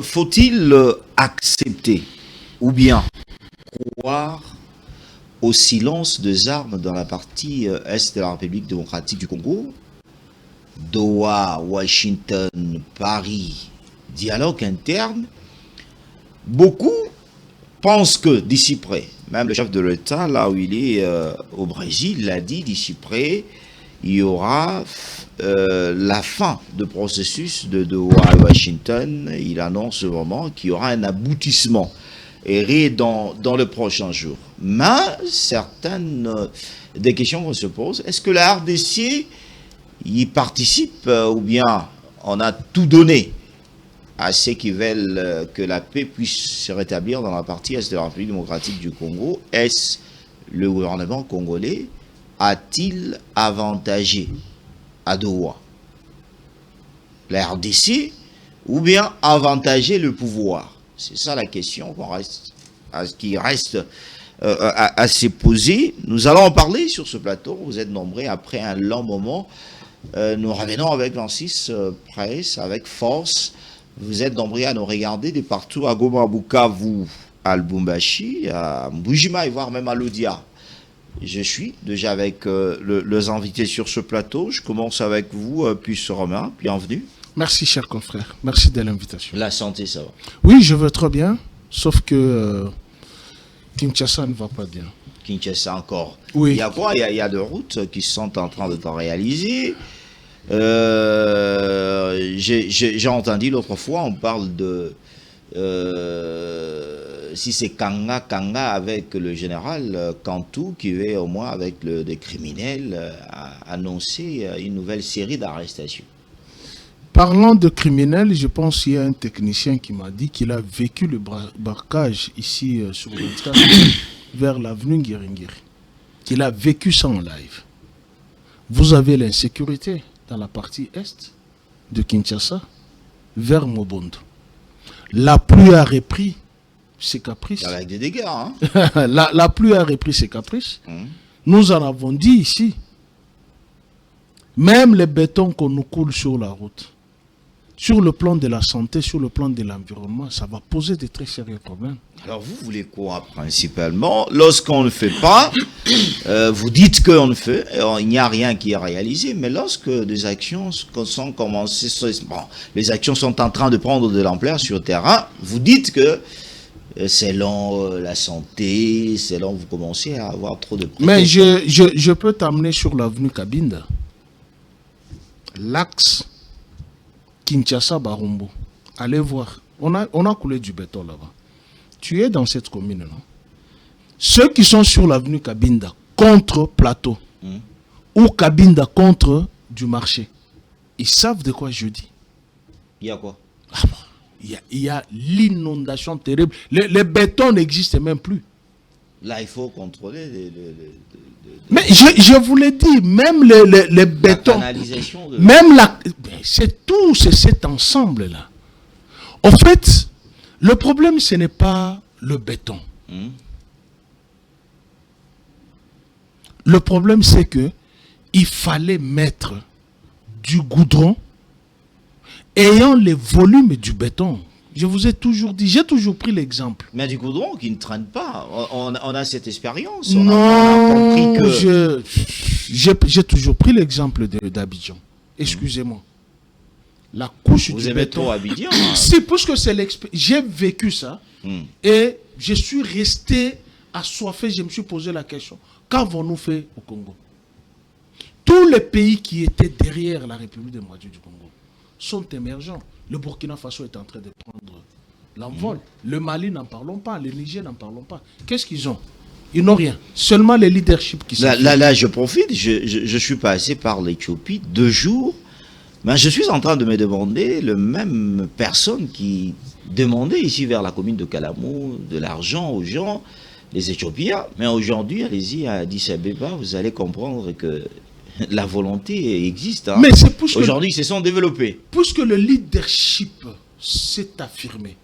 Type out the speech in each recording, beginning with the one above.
faut-il accepter ou bien croire au silence des armes dans la partie est de la République démocratique du Congo? Doha, Washington, Paris, dialogue interne. Beaucoup pensent que d'ici près, même le chef de l'État, là où il est au Brésil, l'a dit, d'ici près, il y aura la fin du processus de Doha à Washington. Il annonce ce moment qu'il y aura un aboutissement dans le prochain jour. Mais certaines des questions qu'on se pose, est-ce que la RDC y participe ou bien on a tout donné à ceux qui veulent que la paix puisse se rétablir dans la partie est de la République démocratique du Congo? Est-ce le gouvernement congolais a-t-il avantagé à Doha la RDC ou bien avantagé le pouvoir? C'est ça la question qui reste à se poser. Nous allons en parler sur ce plateau. Vous êtes nombreux après un long moment. Nous revenons avec l'Ancis Presse, avec force. Vous êtes nombreux à nous regarder de partout, à Goma, à Bukavu, à Lubumbashi, à Mbujima et voire même à Lodia. Je suis déjà avec les invités sur ce plateau. Je commence avec vous, Puce Romain. Bienvenue. Merci, cher confrère. Merci de l'invitation. La santé, ça va? Oui, je vais très bien, sauf que Kinshasa ne va pas bien. Kinshasa encore. Oui. Il y a quoi? Il y a des routes qui sont en train de se réaliser. J'ai entendu l'autre fois, on parle de si c'est Kanga avec le général Kantou qui veut au moins avec des criminels annoncer une nouvelle série d'arrestations. Parlant de criminels, je pense qu'il y a un technicien qui m'a dit qu'il a vécu le braquage ici sur le stade vers l'avenue Ngiringiri. Qu'il a vécu ça en live. Vous avez l'insécurité dans la partie est de Kinshasa vers Mobondo. La pluie a repris ses caprices. Avec des dégâts, hein? la pluie a repris ses caprices. Nous en avons dit ici. Même les bétons qu'on nous coule sur la route, sur le plan de la santé, sur le plan de l'environnement, ça va poser de très sérieux problèmes. Alors vous voulez quoi principalement? Lorsqu'on ne fait pas, vous dites qu'on ne fait, il n'y a rien qui est réalisé, mais lorsque des actions sont commencées, les actions sont en train de prendre de l'ampleur sur le terrain, vous dites que selon la santé, selon vous commencez à avoir trop de problèmes. Mais je peux t'amener sur l'avenue Kabinda. L'axe Kinshasa-Barumbu. Allez voir. On a coulé du béton là-bas. Tu es dans cette commune, non? Ceux qui sont sur l'avenue Kabinda contre Plateau ou Kabinda contre du marché, ils savent de quoi je dis. Il y a quoi? Il y a l'inondation terrible. Les bétons n'existent même plus. Là, il faut contrôler mais je vous l'ai dit, même les bétons, même c'est tout, c'est cet ensemble-là. En fait, le problème, ce n'est pas le béton. Le problème, c'est que il fallait mettre du goudron ayant les volumes du béton. Je vous ai toujours dit, j'ai toujours pris l'exemple. Mais du goudron qui ne traîne pas. On a cette expérience. Non, j'ai toujours pris l'exemple d'Abidjan. Excusez-moi. La couche vous du aimez béton. trop Abidjan. C'est parce que c'est l'expérience. J'ai vécu ça et je suis resté assoiffé. Je me suis posé la question. Qu'avons-nous fait au Congo? Tous les pays qui étaient derrière la République démocratique du Congo sont émergents. Le Burkina Faso est en train de prendre l'envol. Le Mali, n'en parlons pas. Le Niger, n'en parlons pas. Qu'est-ce qu'ils ont? Ils n'ont rien. Seulement les leaderships qui sont... Là, je profite. Je suis passé par l'Éthiopie 2 jours. Mais je suis en train de me demander, le même personne qui demandait ici vers la commune de Kalamou de l'argent aux gens, les Éthiopiens. Mais aujourd'hui, allez-y à Addis Abeba, vous allez comprendre que la volonté existe. Hein. Mais c'est aujourd'hui, ils se sont développés. Puisque le leadership s'est affirmé.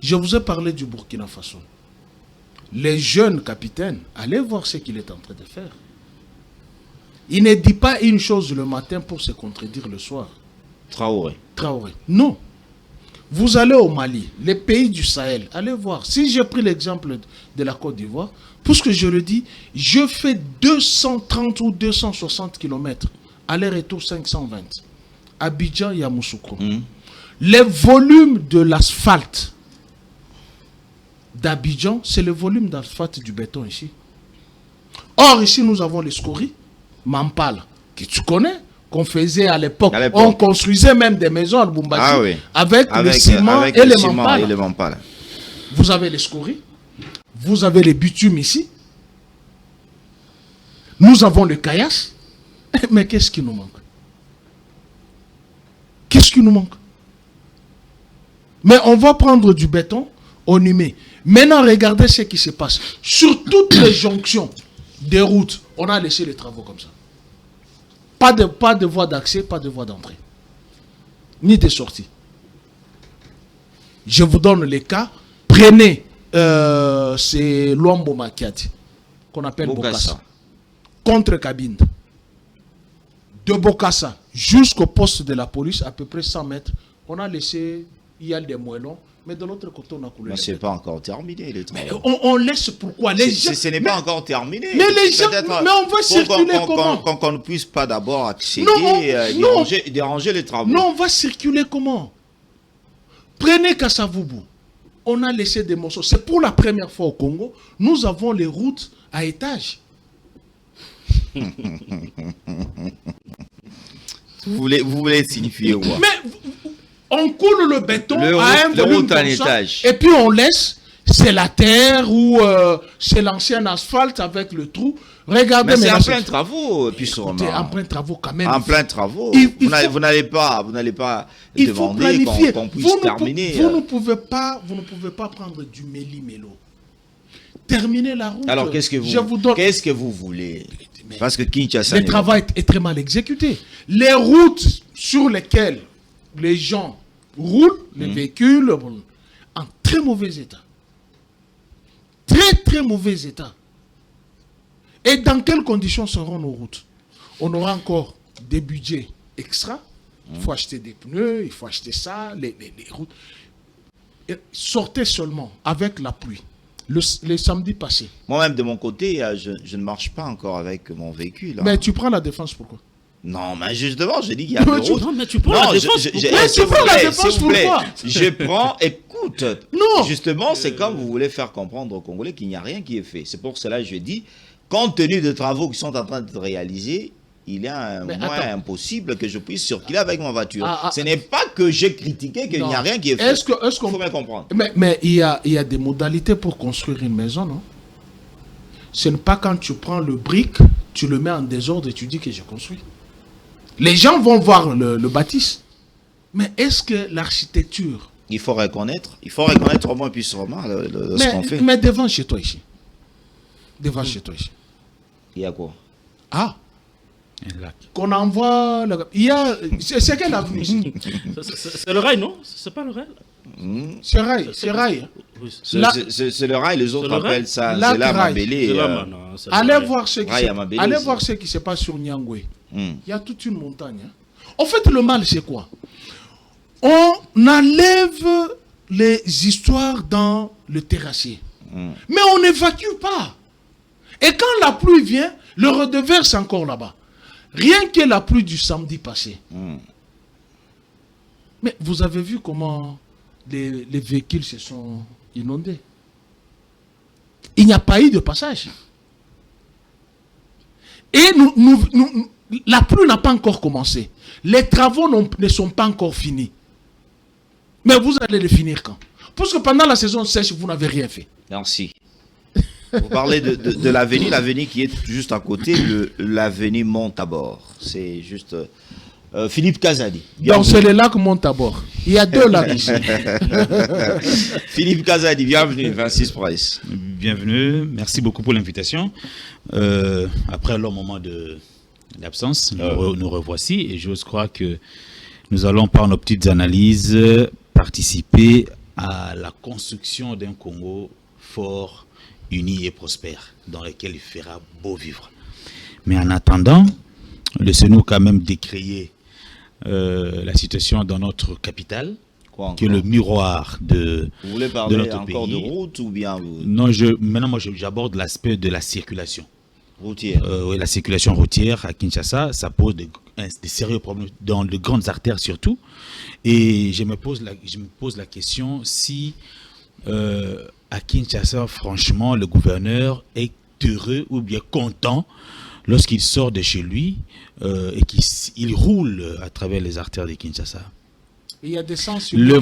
Je vous ai parlé du Burkina Faso. Les jeunes capitaines, allez voir ce qu'il est en train de faire. Il ne dit pas une chose le matin pour se contredire le soir. Traoré. Non. Vous allez au Mali, les pays du Sahel, allez voir. Si j'ai pris l'exemple de la Côte d'Ivoire, puisque je le dis, je fais 230 ou 260 km, aller-retour 520. Abidjan, Yamoussoukro. Les volumes de l'asphalte d'Abidjan, c'est le volume d'asphalte du béton ici. Or, ici, nous avons les scories, Mampala, que tu connais, qu'on faisait à l'époque. On construisait même des maisons à Lubumbashi avec le ciment et les Mampala. Vous avez les scories, vous avez les bitumes ici, nous avons le caillasse, mais qu'est-ce qui nous manque? Qu'est-ce qui nous manque? Mais on va prendre du béton, on y met. Maintenant, regardez ce qui se passe. Sur toutes les jonctions des routes, on a laissé les travaux comme ça. Pas de voie d'accès, pas de voie d'entrée. Ni de sortie. Je vous donne les cas. Prenez, c'est Luambo Makiati, qu'on appelle Bokassa. Contre Cabine. De Bokassa jusqu'au poste de la police, à peu près 100 mètres, on a laissé, il y a des moellons, mais de l'autre côté, on a coulé. Mais ce n'est pas encore terminé, les travaux. Mais on laisse pourquoi les gens. Ce n'est pas encore terminé. Mais les gens. Mais on va circuler comment? Qu'on ne puisse pas d'abord accéder, déranger les travaux. Non, on va circuler comment? Prenez Kassavoubou. On a laissé des morceaux. C'est pour la première fois au Congo, nous avons les routes à étage. Vous voulez signifier quoi? Mais on coule le béton à un volume en étage. Et puis on laisse, c'est la terre ou c'est l'ancien asphalte avec le trou. Regardez, mais c'est en plein travaux, puis écoutez, en plein travaux quand même. En plein travaux. Vous n'allez pas demander qu'on puisse terminer. Vous ne pouvez pas prendre du méli-mélo. Terminer la route. Alors qu'est-ce que vous voulez? Parce que Kinshasa, le travail est très mal exécuté. Les routes sur lesquelles les gens roulent, les véhicules, en très mauvais état. Très, très mauvais état. Et dans quelles conditions seront nos routes? On aura encore des budgets extra. Il faut acheter des pneus, il faut acheter ça, les routes. Et sortez seulement avec la pluie. Le samedi passé. Moi-même, de mon côté, je ne marche pas encore avec mon véhicule. Mais tu prends la défense, pourquoi? Non, mais justement, je dis qu'il y a des routes. Non, mais tu prends la défense. Mais tu prends la défense, pourquoi? Je prends, écoute. Non. Justement, c'est comme vous voulez faire comprendre aux Congolais qu'il n'y a rien qui est fait. C'est pour cela que je dis, compte tenu des travaux qui sont en train d'être réalisés, il y a un moyen impossible que je puisse circuler avec ma voiture. Ce n'est pas que j'ai critiqué qu'il n'y a rien qui est fait. Il faut bien comprendre. Mais il y a des modalités pour construire une maison, non? Ce n'est pas quand tu prends le brick, tu le mets en désordre et tu dis que j'ai construit. Les gens vont voir le bâtisse. Mais est-ce que l'architecture... Il faut reconnaître au moins puis sûrement ce qu'on fait. Mais devant chez toi ici. Devant chez toi ici. Il y a quoi? Ah, qu'on envoie... Il y a... C'est quelle avenue ici? C'est le rail, non? C'est pas le rail? C'est rail, c'est rail. C'est le rail, les autres appellent ça Zela Mabélé. Allez voir ce qui se passe sur Nyangwe. Il y a toute une montagne. En fait, le mal, c'est quoi? On enlève les histoires dans le terrassier. Mais on n'évacue pas. Et quand la pluie vient, le redeverse encore là-bas. Rien que la pluie du samedi passé. Mais vous avez vu comment les véhicules se sont inondés. Il n'y a pas eu de passage. Et la pluie n'a pas encore commencé. Les travaux ne sont pas encore finis. Mais vous allez les finir quand? Parce que pendant la saison sèche, vous n'avez rien fait. Merci. Vous parlez de l'avenue qui est juste à côté, l'avenue Montabor. C'est juste... Philippe Kazadi. Donc c'est le lac Montabor. Il y a deux lacs ici. Philippe Kazadi, bienvenue, 26 Presse. Bienvenue, merci beaucoup pour l'invitation. Après un long moment d'absence, nous revoici et j'ose croire que nous allons par nos petites analyses participer à la construction d'un Congo fort, uni et prospère, dans lequel il fera beau vivre. Mais en attendant, laissez-nous quand même décrier la situation dans notre capitale, Quoi qui est le miroir de Vous voulez de parler notre encore pays. de route ou bien Non, maintenant, moi, j'aborde l'aspect de la circulation. routière? Oui, la circulation routière à Kinshasa, ça pose des sérieux problèmes dans de grandes artères surtout. Et je me pose la question si à Kinshasa, franchement, le gouverneur est heureux ou bien content lorsqu'il sort de chez lui et qu'il roule à travers les artères de Kinshasa. Il y a des sens Les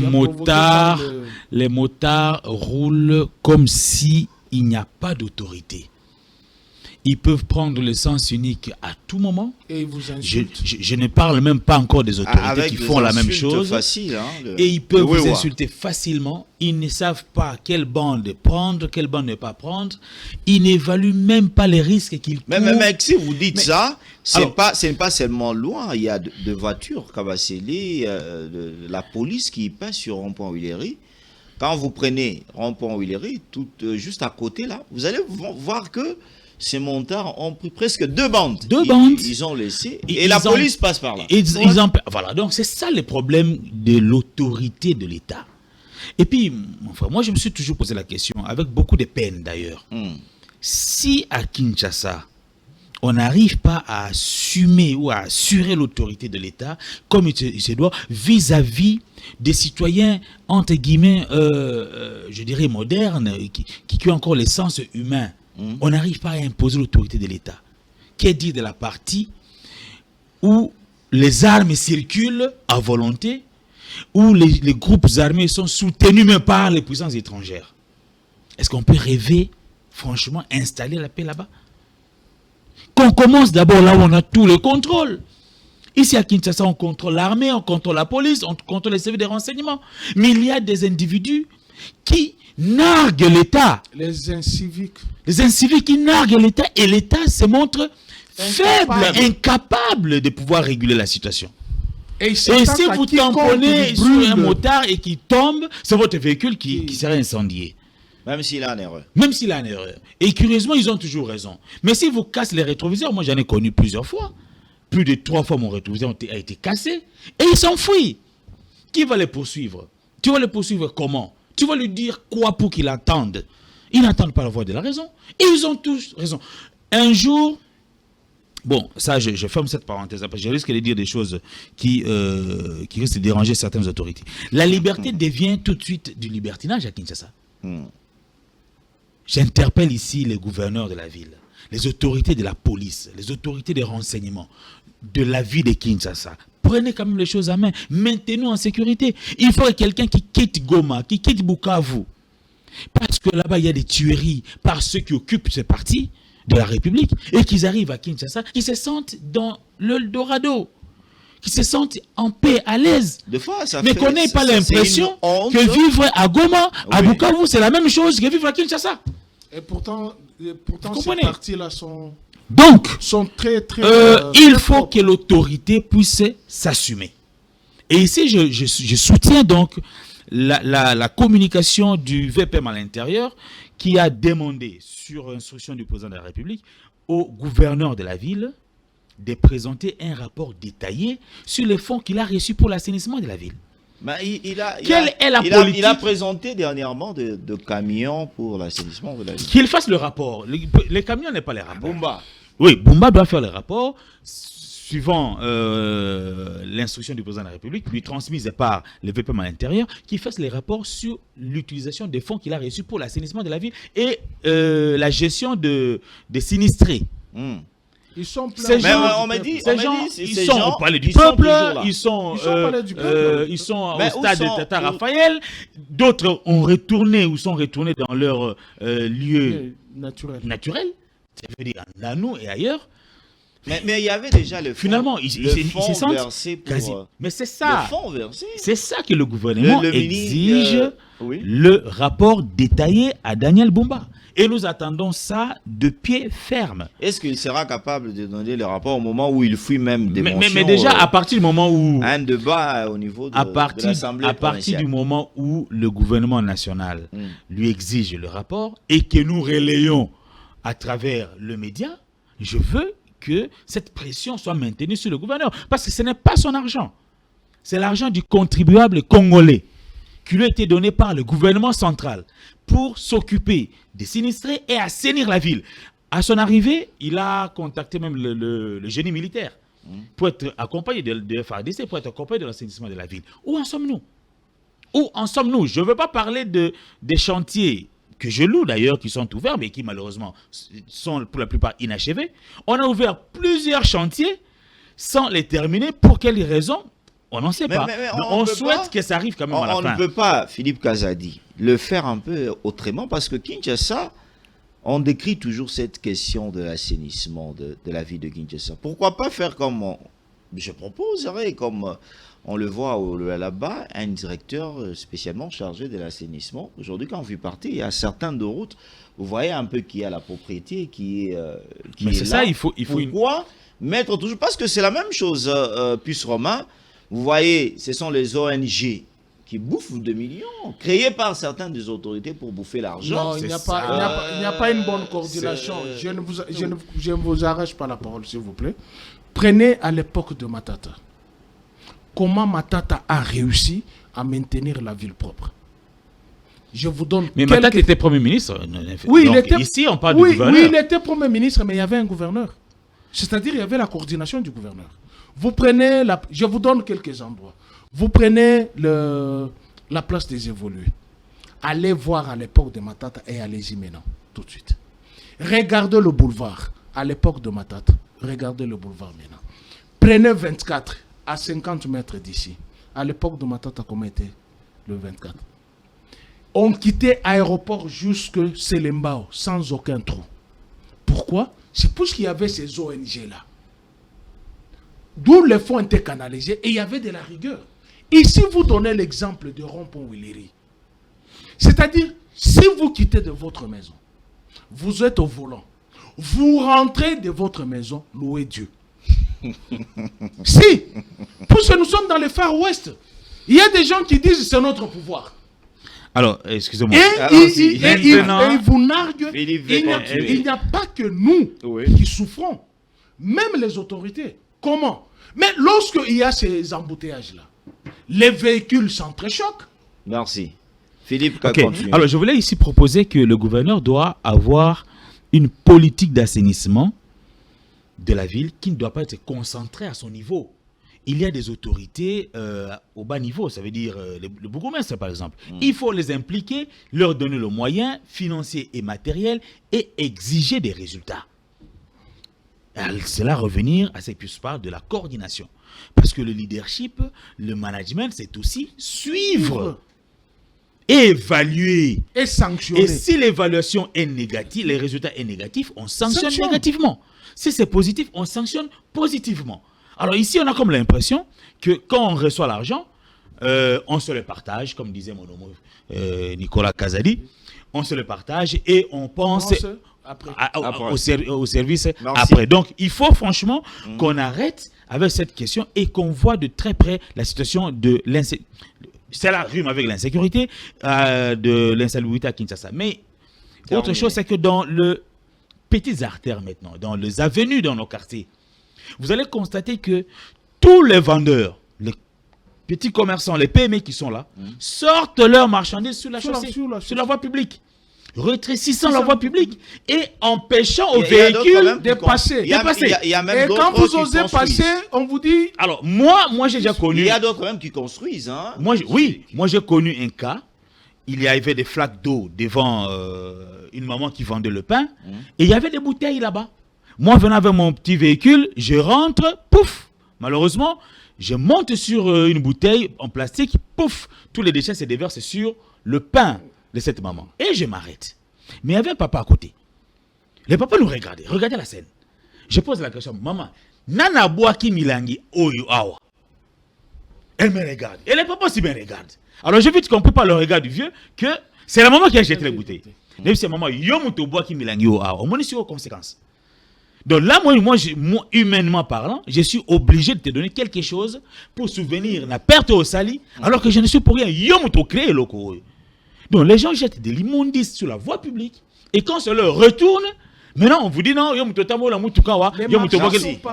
motards roulent comme s'il n'y a pas d'autorité. Ils peuvent prendre le sens unique à tout moment. Et ils vous insultent. Je ne parle même pas encore des autorités qui font la même chose. Facile, hein, Et ils peuvent vous insulter facilement. Ils ne savent pas quelle bande prendre, quelle bande ne pas prendre. Ils n'évaluent même pas les risques qu'ils courent. Mais mec, si vous dites ça, ce n'est pas seulement loin. Il y a de voitures, Kabasélé, la police qui passe sur rond-point Huiléry. Quand vous prenez rond-point Huiléry, juste à côté là, vous allez voir que ces montards ont pris presque deux bandes. Ils ont laissé. Et la police passe par là. Voilà, donc c'est ça le problème de l'autorité de l'État. Et puis, enfin, moi je me suis toujours posé la question, avec beaucoup de peine d'ailleurs. Si à Kinshasa, on n'arrive pas à assumer ou à assurer l'autorité de l'État comme il se doit vis-à-vis des citoyens, entre guillemets, je dirais modernes, qui ont encore le sens humain, on n'arrive pas à imposer l'autorité de l'État. Qu'est dit de la partie où les armes circulent à volonté, où les groupes armés sont soutenus même par les puissances étrangères? Est-ce qu'on peut rêver, franchement, installer la paix là-bas? Qu'on commence d'abord là où on a tout le contrôle. Ici à Kinshasa, on contrôle l'armée, on contrôle la police, on contrôle les services de renseignement. Mais il y a des individus qui narguent l'État. Les inciviques. Les inciviques qui narguent l'État et l'État se montre faible, incapable de pouvoir réguler la situation. Et si vous tamponnez sur un motard et qu'il tombe, c'est votre véhicule qui serait incendié. Même s'il a une erreur. Même s'il a une erreur. Et curieusement, ils ont toujours raison. Mais si vous cassez les rétroviseurs, moi j'en ai connu plusieurs fois. Plus de 3 fois mon rétroviseur a été cassé. Et ils s'enfuient. Qui va les poursuivre? Tu vas les poursuivre comment? Tu vas lui dire quoi pour qu'il entende? Ils n'entendent pas la voix de la raison. Et ils ont tous raison. Un jour, bon, ça je ferme cette parenthèse, parce que je risque de dire des choses qui risquent de déranger certaines autorités. La liberté devient tout de suite du libertinage à Kinshasa. J'interpelle ici les gouverneurs de la ville, les autorités de la police, les autorités des renseignements de la ville de Kinshasa. Prenez quand même les choses à main. Maintenez-nous en sécurité. Il faut quelqu'un qui quitte Goma, qui quitte Bukavu. Parce que là-bas, il y a des tueries par ceux qui occupent ces parties de la République et qu'ils arrivent à Kinshasa, qui se sentent dans l'Eldorado, qui se sentent en paix, à l'aise. Mais qu'on n'ait pas l'impression que vivre à Goma, à Bukavu, c'est la même chose que vivre à Kinshasa. Et pourtant ces parties-là sont très, très... il faut que l'autorité puisse s'assumer. Et ici, je soutiens donc la communication du VPM à l'intérieur qui a demandé, sur instruction du président de la République, au gouverneur de la ville de présenter un rapport détaillé sur les fonds qu'il a reçus pour l'assainissement de la ville. Il a présenté dernièrement de camions pour l'assainissement de la ville. Qu'il fasse le rapport. Les camions n'est pas les rapports. Bumba. Oui, Bumba doit faire le rapport suivant l'instruction du président de la République, lui transmise par le VPM à l'intérieur, qui fasse les rapports sur l'utilisation des fonds qu'il a reçus pour l'assainissement de la ville et la gestion des sinistrés. Ils sont pleins. Ces gens, on m'a dit, ils sont au palais du peuple, ils sont au stade de Tata Raphaël. D'autres ont retourné ou sont retournés dans leur lieu naturel. Ça veut dire en Nanou et ailleurs. Mais il y avait déjà le fonds. Finalement, ils se sentent versé pour... Mais c'est ça. Le fonds versé. C'est ça que le gouvernement exige, le rapport détaillé à Daniel Bumba. Et nous attendons ça de pied ferme. Est-ce qu'il sera capable de donner le rapport au moment où il fuit même des mentions, mais déjà, à partir du moment où... Un débat au niveau de l'Assemblée provinciale. À partir du moment où le gouvernement national lui exige le rapport et que nous relayons à travers le média, je veux que cette pression soit maintenue sur le gouverneur. Parce que ce n'est pas son argent. C'est l'argent du contribuable congolais. qui lui a été donné par le gouvernement central pour s'occuper des sinistrés et assainir la ville. À son arrivée, il a contacté même le génie militaire pour être accompagné de FARDC, pour être accompagné de l'assainissement de la ville. Où en sommes-nous? Où en sommes-nous? Je ne veux pas parler des chantiers que je loue d'ailleurs, qui sont ouverts, mais qui malheureusement sont pour la plupart inachevés. On a ouvert plusieurs chantiers sans les terminer. Pour quelles raisons? On n'en sait pas. Mais on souhaite que ça arrive quand même à la fin. On ne peut pas, Philippe Kazadi, le faire un peu autrement, parce que Kinshasa, on décrit toujours cette question de l'assainissement de la ville de Kinshasa. Pourquoi pas faire comme je proposerais, comme on le voit là-bas, un directeur spécialement chargé de l'assainissement. Aujourd'hui, quand vous partez, il y a certaines de routes, vous voyez un peu qui a la propriété, qui est mais c'est ça, il faut Pourquoi mettre toujours... Parce que c'est la même chose, Puce Romain. Vous voyez, ce sont les ONG qui bouffent 2 millions, créés par certaines des autorités pour bouffer l'argent. Non, il n'y a pas une bonne coordination. Je ne vous arrache pas la parole, s'il vous plaît. Prenez à l'époque de Matata. Comment Matata a réussi à maintenir la ville propre? Je vous donne. Mais Matata était Premier ministre. Oui, donc, ici, on parle du gouverneur. Oui, il était Premier ministre, mais il y avait un gouverneur. C'est-à-dire, il y avait la coordination du gouverneur. Vous prenez, je vous donne quelques endroits. Vous prenez la place des évolués. Allez voir à l'époque de Matata et allez-y maintenant, tout de suite. Regardez le boulevard à l'époque de Matata. Regardez le boulevard maintenant. Prenez 24 à 50 mètres d'ici. À l'époque de Matata, comment était le 24? On quittait l'aéroport jusque Selembao sans aucun trou. Pourquoi? C'est parce qu'il y avait ces ONG-là. D'où les fonds étaient canalisés et il y avait de la rigueur. Ici, vous donnez l'exemple de Rond-Point-Willery. C'est-à-dire, si vous quittez de votre maison, vous êtes au volant, vous rentrez de votre maison, louez Dieu. Si, parce que nous sommes dans le Far West, il y a des gens qui disent c'est notre pouvoir. Alors, excusez-moi. Et vous narguent. Il n'y a pas que nous qui souffrons, même les autorités. Comment? Mais lorsqu'il y a ces embouteillages-là, les véhicules s'entrechoquent. Merci. Philippe, continue. Alors, je voulais ici proposer que le gouverneur doit avoir une politique d'assainissement de la ville qui ne doit pas être concentrée à son niveau. Il y a des autorités au bas niveau, ça veut dire le bourgmestre par exemple. Il faut les impliquer, leur donner le moyen financier et matériel et exiger des résultats. C'est là revenir à cette part de la coordination. Parce que le leadership, le management, c'est aussi suivre, évaluer et sanctionner. Et si l'évaluation est négative, les résultats sont négatifs, on sanctionne négativement. Si c'est positif, on sanctionne positivement. Alors ici, on a comme l'impression que quand on reçoit l'argent, on se le partage, comme disait mon homme Nicolas Kazadi, on se le partage et on pense au service après. Donc il faut franchement qu'on arrête avec cette question et qu'on voit de très près la situation de l'insécurité. Cela rime avec l'insécurité, de l'insalubrité à Kinshasa. Mais autre chose, c'est que dans les petites artères maintenant, dans les avenues dans nos quartiers, vous allez constater que tous les vendeurs, les petits commerçants, les PME qui sont là, sortent leurs marchandises sur la chaussée, sur la voie publique, rétrécissant la voie publique et empêchant aux véhicules de passer. Et quand vous osez passer, on vous dit... Alors, moi j'ai déjà connu... Il y a d'autres quand même qui construisent. Hein. Moi j'ai connu un cas. Il y avait des flaques d'eau devant une maman qui vendait le pain. Et il y avait des bouteilles là-bas. Moi, venant avec mon petit véhicule, je rentre, pouf. Malheureusement, je monte sur une bouteille en plastique, pouf. Tous les déchets se déversent sur le pain de cette maman. Et je m'arrête. Mais il y avait un papa à côté. Le papa nous regardait. Regardez la scène. Je pose la question, maman, Nana Boaki Milangi Oyo Awa. Elle me regarde. Et le papa aussi me regarde. Alors j'ai vite compris par le regard du vieux que c'est la maman qui a jeté les bouteilles. Même si maman, Yomuto Boaki Milangi Oyo Awa. On m'en est sur aux conséquences. Donc là, moi, humainement parlant, je suis obligé de te donner quelque chose pour souvenir la perte au sali, alors que je ne suis pour rien. Yomuto créé loco. Donc les gens jettent de l'immondice sur la voie publique, et quand cela retourne, Maintenant, on vous dit non,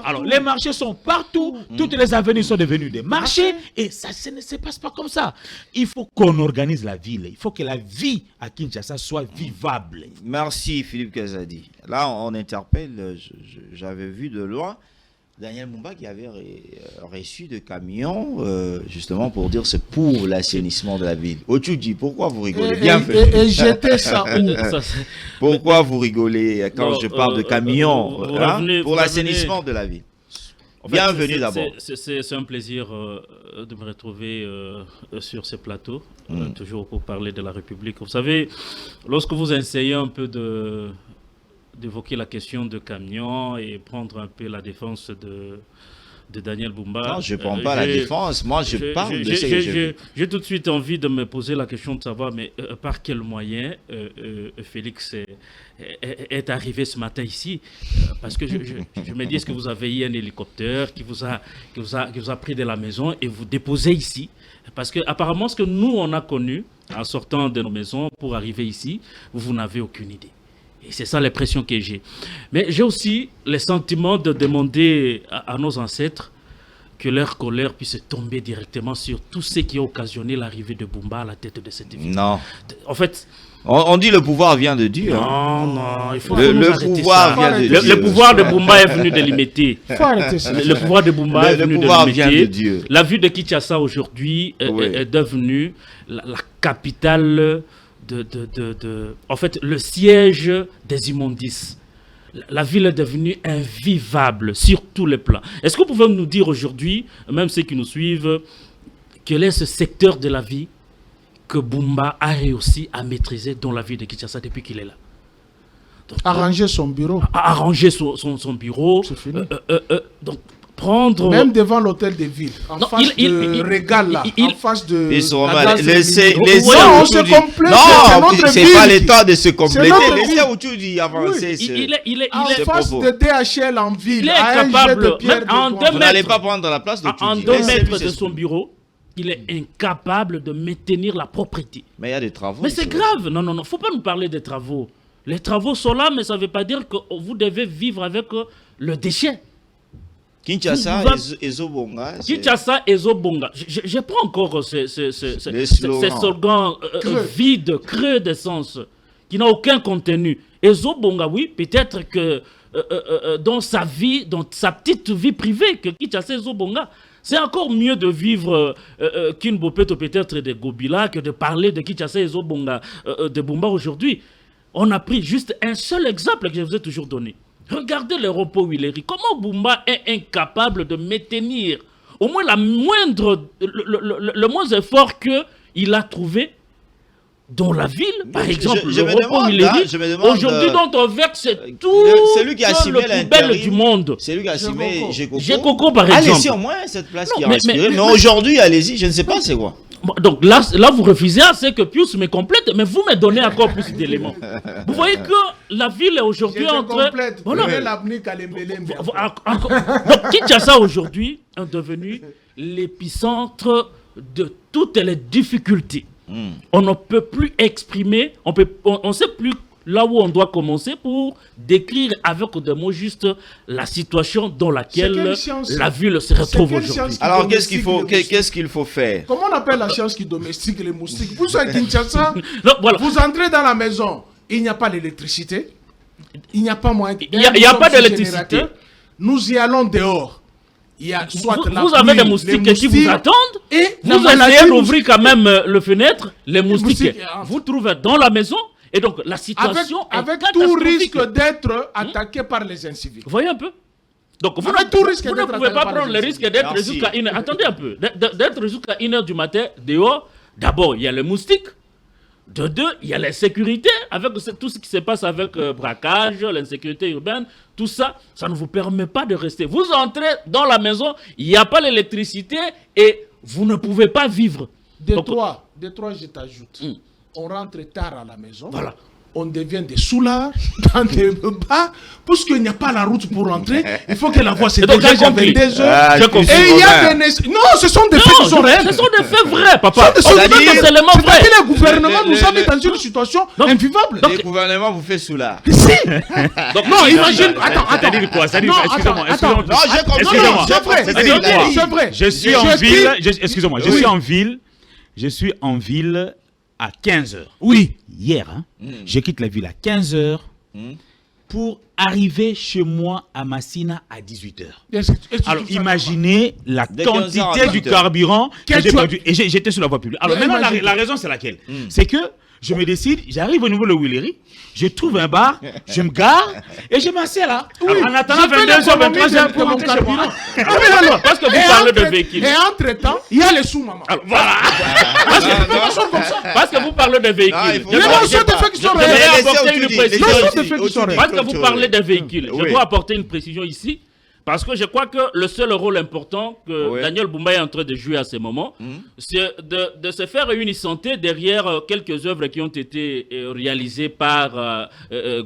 alors les marchés sont partout, toutes les avenues sont devenues des marchés, et ça ne se passe pas comme ça. Il faut qu'on organise la ville, il faut que la vie à Kinshasa soit vivable. Merci Philippe Kazadi. Là, on interpelle, j'avais vu de loin Daniel Mumba qui avait reçu de camions, justement pour dire c'est pour l'assainissement de la ville. Ochoudi, pourquoi vous rigolez? Et j'étais ça où? Pourquoi vous rigolez quand je parle de camions pour l'assainissement de la ville? Bienvenue d'abord. C'est un plaisir de me retrouver sur ce plateau, toujours pour parler de la République. Vous savez, lorsque vous essayez un peu d'évoquer la question de camions et prendre un peu la défense de Daniel Mumba. Non, je ne prends pas la défense, moi je parle de ce que j'ai tout de suite envie de me poser la question de savoir, mais par quel moyen Félix est arrivé ce matin ici, parce que je me dis, est-ce que vous avez eu un hélicoptère qui vous a pris de la maison et vous déposez ici? Parce que apparemment, ce que nous on a connu en sortant de nos maisons pour arriver ici, vous n'avez aucune idée. Et c'est ça l'impression que j'ai. Mais j'ai aussi le sentiment de demander à nos ancêtres que leur colère puisse tomber directement sur tout ce qui a occasionné l'arrivée de Bumba à la tête de cette ville. Non. En fait... On dit le pouvoir vient de Dieu. Non, il faut le pouvoir vient de Dieu. Le pouvoir de Bumba est venu de l'imiter. Le pouvoir de Bumba est venu de l'imiter. La ville de Kinshasa aujourd'hui est devenue la capitale en fait, le siège des immondices. La ville est devenue invivable sur tous les plans. Est-ce que vous pouvez nous dire aujourd'hui, même ceux qui nous suivent, quel est ce secteur de la vie que Bumba a réussi à maîtriser dans la ville de Kinshasa depuis qu'il est là? Donc, arranger son bureau. Arranger son bureau. C'est fini. Donc, prendre... Même devant l'hôtel de ville, en face de Régal, là, en face de... Ils sont la mal. place de Laissez on se complète. Non, c'est pas le temps de se compléter. Laissez Ochoudi avancer. Il est en face de DHL en ville. Il est incapable. Vous n'allez pas prendre la place d'Ochoudi. En 2 mètres de son bureau, il est incapable de maintenir la propriété. Mais il y a des travaux. Mais c'est grave. Non, il ne faut pas nous parler des travaux. Les travaux sont là, mais ça ne veut pas dire que vous devez vivre avec le déchet. Kinshasa et Zobonga. Kinshasa et Zobonga. Je prends encore ces slogans vides, creux d'essence, qui n'ont aucun contenu. Et Zobonga, oui, peut-être que dans sa vie, dans sa petite vie privée, que Kinshasa et Zobonga, c'est encore mieux de vivre Kinbopeto peut-être de Gobila que de parler de Kinshasa et Zobonga de Bumba aujourd'hui. On a pris juste un seul exemple que je vous ai toujours donné. Regardez le repos Willery. Comment Bumba est incapable de maintenir au moins le moindre effort qu'il a trouvé dans la ville, par exemple, le repos Willery. Aujourd'hui, dont on verse tout le poubelle du monde. C'est lui qui a assumé Gekoko, par exemple. Allez-y, au moins cette place qui a respiré. Mais aujourd'hui, allez-y, je ne sais pas c'est quoi. Donc là, vous refusez, c'est que Pius me complète, mais vous me donnez encore plus d'éléments. Vous voyez que la ville est aujourd'hui en train... Donc Kinshasa aujourd'hui est devenu l'épicentre de toutes les difficultés. On ne peut plus exprimer, on ne sait plus là où on doit commencer pour décrire avec des mots juste la situation dans laquelle la ville se retrouve aujourd'hui. Alors qu'est-ce qu'il faut faire? Comment on appelle la science qui domestique les moustiques? Vous êtes à Kinshasa, vous entrez dans la maison, il n'y a pas d'électricité, il n'y a pas moyen. Il n'y a pas d'électricité. Nous y allons dehors. Il y a soit vous avez des moustiques qui vous attendent et vous essayez d'ouvrir quand même le fenêtre, les moustiques vous trouvent dans la maison. Et donc, la situation avec tout risque d'être attaqué par les incivils. Vous voyez un peu? Donc, vous ne pouvez pas prendre le risque d'être jusqu'à 1h. Attendez un peu. D'être jusqu'à 1h du matin dehors. D'abord, il y a les moustiques. De deux, il y a l'insécurité. Avec tout ce qui se passe avec braquage, l'insécurité urbaine, tout ça, ça ne vous permet pas de rester. Vous entrez dans la maison, il n'y a pas l'électricité et vous ne pouvez pas vivre. De trois, je t'ajoute. On rentre tard à la maison. Voilà. on devient des soulards dans des bars, parce qu'il n'y a pas la route pour rentrer. Il faut que la voie se dégage à 22 heures. Et il y a des... Non, ce sont des faits qui sont réels. Ce sont des faits vrais, papa. C'est-à-dire le gouvernement nous a mis dans une situation invivable. Le gouvernement vous fait soulard. Si. Non, imagine. Attends. Ça dit quoi? Ça dit, excusez-moi. Non, j'ai compris. Non, c'est vrai. C'est vrai. Je suis en ville. Excusez-moi. Je suis en ville. Je suis en ville à 15h. Oui. Hier, je quitte la ville à 15h pour arriver chez moi à Massina à 18h. Alors imaginez la quantité du carburant que j'ai perdu. Et j'étais sur la voie publique. Alors maintenant, la raison c'est laquelle? C'est que je me décide, j'arrive au niveau de Willery, je trouve un bar, je me gare et je m'assieds là. En attendant 22h, 23h pour rentrer chez moi. Parce que vous parlez de véhicules. Et entre-temps, il y a les sous-mamans. Voilà. Parce que vous parlez de véhicules. Parce que vous parlez de véhicules. Je dois apporter une précision ici. Parce que je crois que le seul rôle important que Daniel Bumba est en train de jouer à ce moment, c'est de se faire une santé derrière quelques œuvres qui ont été réalisées par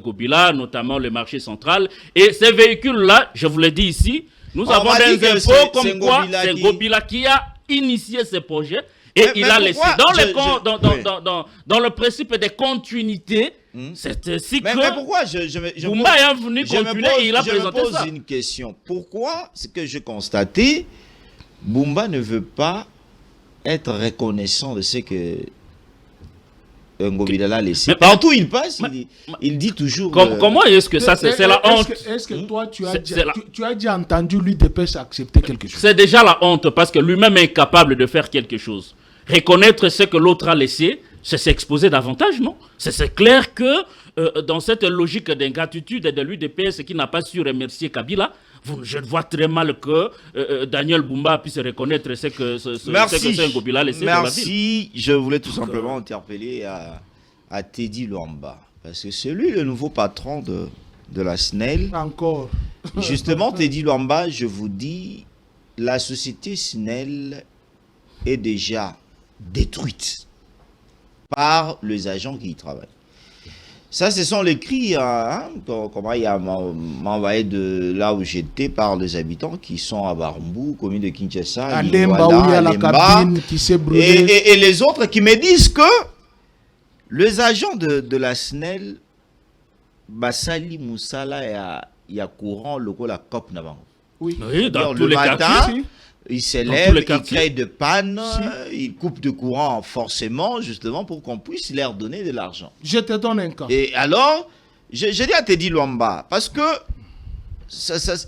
Gobila, notamment le marché central. Et ces véhicules-là, je vous l'ai dit ici, nous avons des infos comme quoi c'est Gobila qui a initié ce projet. Et il a laissé dans le principe des continuités. C'est ainsi que mais pourquoi Bumba est venu continuer et il a présenté ça. Je me pose une question. Pourquoi, ce que j'ai constaté, Bumba ne veut pas être reconnaissant de ce que Ngobila l'a laissé? Partout où il passe, il dit toujours... Comment est-ce que ça, c'est la honte? Est-ce que toi, tu as déjà entendu l'UDPS accepter quelque chose? C'est déjà la honte parce que lui-même est incapable de faire quelque chose. Reconnaître ce que l'autre a laissé, c'est s'exposer davantage, non? C'est clair que dans cette logique d'ingratitude de l'UDPS qui n'a pas su remercier Kabila, je vois très mal que Daniel Bumba puisse reconnaître ce que Ngobila a laissé dans la ville. Merci. Je voulais tout simplement interpeller à Teddy Luamba, parce que c'est lui le nouveau patron de la SNEL. Encore. Justement, Teddy Luamba, je vous dis, la société SNEL est déjà détruite par les agents qui y travaillent. Ça, ce sont les cris, comment il m'a envoyé de là où j'étais par les habitants qui sont à Barambou, commune de Kinshasa, à Lemba, où il y a la cabine qui s'est brûlée. Et les autres qui me disent que les agents de la SNEL, Basali Moussala, il y a courant, le la COP Navango. Oui, dans tous le les matin, quartiers. il s'élève, il crée de pannes, il coupe de courant forcément, justement, pour qu'on puisse leur donner de l'argent. Je te donne un cas. Et alors, je dis à Teddy Luamba, parce que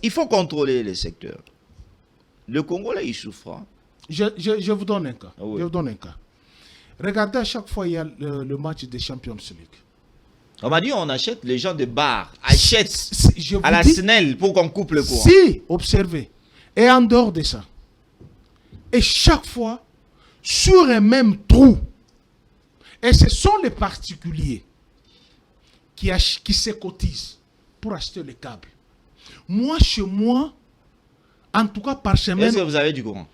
il faut contrôler les secteurs. Le Congo, là, il souffre. Hein. Je vous donne un cas. Oui. Je vous donne un cas. Regardez, à chaque fois, il y a le match des Champions League. On m'a dit, on achète, les gens de bar achètent à la SNEL pour qu'on coupe le courant. Si, observez. Et en dehors de ça, et chaque fois, sur un même trou, et ce sont les particuliers qui se cotisent pour acheter les câbles. Moi, chez moi, en tout cas par semaine... Est-ce que vous avez du courant?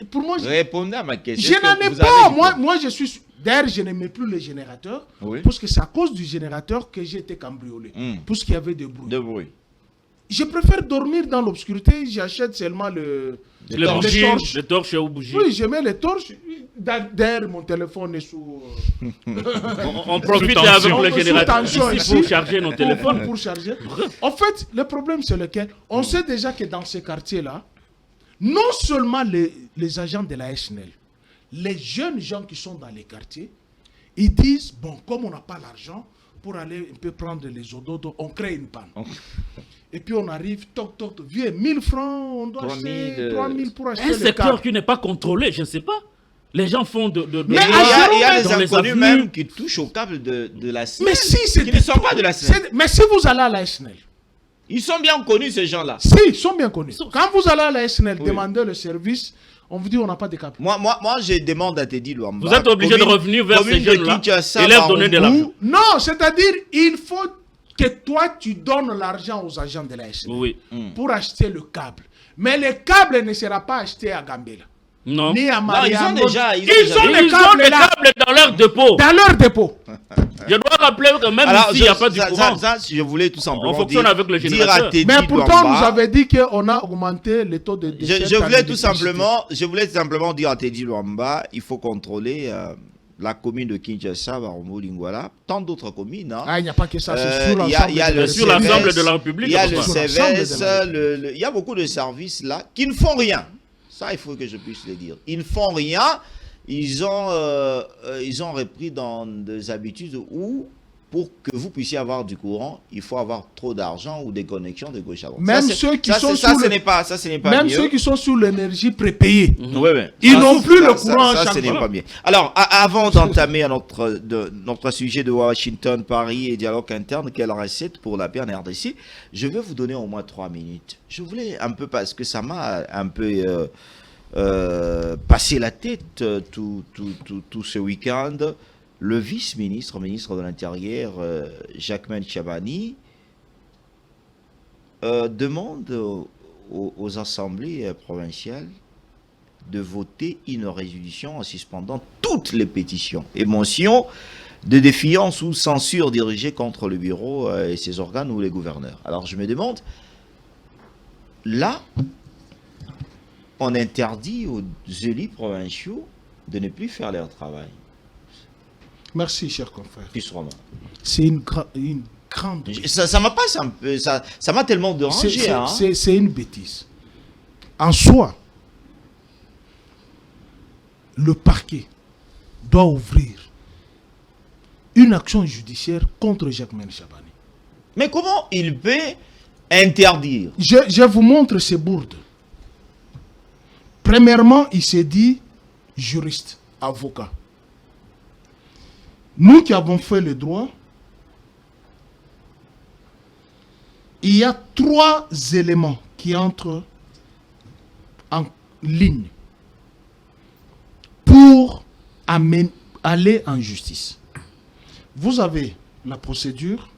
Pour moi, répondez à ma question. Je n'en ai pas. Moi, je suis... D'ailleurs, je n'aimais plus le générateur, parce que c'est à cause du générateur que j'ai été cambriolé. Parce qu'il y avait des bruits. Je préfère dormir dans l'obscurité, j'achète seulement les torches aux bougies. Oui, je mets les torches. Derrière, mon téléphone est sous... on profite avec le générateur ici pour charger nos téléphones. Pour charger. En fait, le problème, c'est lequel? On sait déjà que dans ces quartiers-là, non seulement les agents de la SNEL, les jeunes gens qui sont dans les quartiers, ils disent, bon, comme on n'a pas l'argent, pour aller un peu prendre les ododos, on crée une panne. Et puis on arrive, toc, vieux, 1000 francs, on doit acheter 3000 pour acheter le câble. Un secteur qui n'est pas contrôlé, je ne sais pas. Les gens font de mais il y a des inconnus même qui touchent au câble de la SNEL, mais si, qui ne sont pas de la SNEL. Mais si vous allez à la SNEL, ils sont bien connus, ces gens-là. Si, ils sont bien connus. Quand vous allez à la SNEL, demandez le service, on vous dit on n'a pas de câble. Moi, je demande à Teddy Luamba. Vous êtes obligé de revenir vers ces jeunes-là et leur donner de l'argent. Non, c'est-à-dire, il faut que toi, tu donnes l'argent aux agents de la SNEL pour acheter le câble. Mais le câble ne sera pas acheté à Gambela. Non. Ni à Maria. Ils ont déjà les câbles dans leur dépôt. Dans leur dépôt. Je dois rappeler que même ici, il n'y a pas du courant. Ça, je voulais tout simplement on fonctionne avec le dire à générateur. Teddy Mais pourtant, Luamba, vous avez dit qu'on a augmenté le taux de décès. je voulais tout simplement dire à Teddy Luamba, il faut contrôler la commune de Kinshasa, Barombo, Lingwala, tant d'autres communes. Hein. Ah, il n'y a pas que ça, c'est sur Sur l'ensemble de la République. Il y a le enfin. CVS, il y a beaucoup de services là qui ne font rien. Ça, il faut que je puisse le dire. Ils ne font rien. Ils ont repris dans des habitudes où, pour que vous puissiez avoir du courant, il faut avoir trop d'argent ou des connexions de gauche à droite. Même ceux qui sont sur même ceux qui sont sur l'énergie prépayée, ouais. ils n'ont plus le courant à ça, chaque ce n'est fois. pas bien. Alors, avant d'entamer notre sujet de Washington, Paris et dialogue interne, quelle recette pour la paix en RDC, je vais vous donner au moins 3 minutes. Je voulais un peu, parce que ça m'a un peu passé la tête tout ce week-end. Le vice-ministre, ministre de l'Intérieur, Jacquemain Chabani, demande aux assemblées provinciales de voter une résolution en suspendant toutes les pétitions et motions de défiance ou censure dirigées contre le bureau et ses organes ou les gouverneurs. Alors je me demande, là, on interdit aux élus provinciaux de ne plus faire leur travail. Merci, cher confrère. C'est une grande... Ça m'a pas un peu, ça m'a tellement dérangé. C'est une bêtise. En soi, le parquet doit ouvrir une action judiciaire contre Jacquemain Chabani. Mais comment il peut interdire? Je vous montre ces bourdes. Premièrement, il s'est dit juriste, avocat. Nous qui avons fait le droit, il y a 3 éléments qui entrent en ligne pour aller en justice. Vous avez la procédure,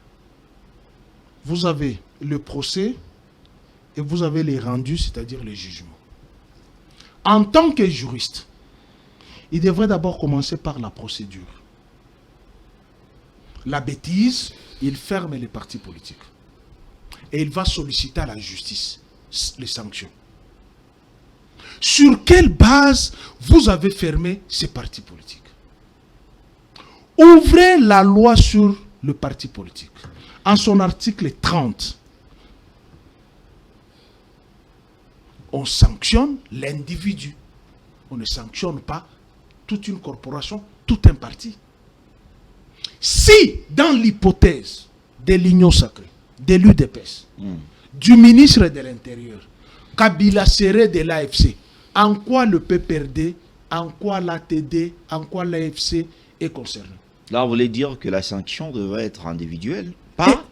vous avez le procès et vous avez les rendus, c'est-à-dire les jugements. En tant que juriste, il devrait d'abord commencer par la procédure. La bêtise, il ferme les partis politiques. Et il va solliciter à la justice les sanctions. Sur quelle base vous avez fermé ces partis politiques? Ouvrez la loi sur le parti politique. En son article 30, on sanctionne l'individu. On ne sanctionne pas toute une corporation, tout un parti. Si, dans l'hypothèse de l'Union sacrée, de l'UDPS, du ministre de l'Intérieur, Kabila serait de l'AFC, en quoi le PPRD, en quoi l'ATD, en quoi l'AFC est concerné? Là, vous voulez dire que la sanction devrait être individuelle, pas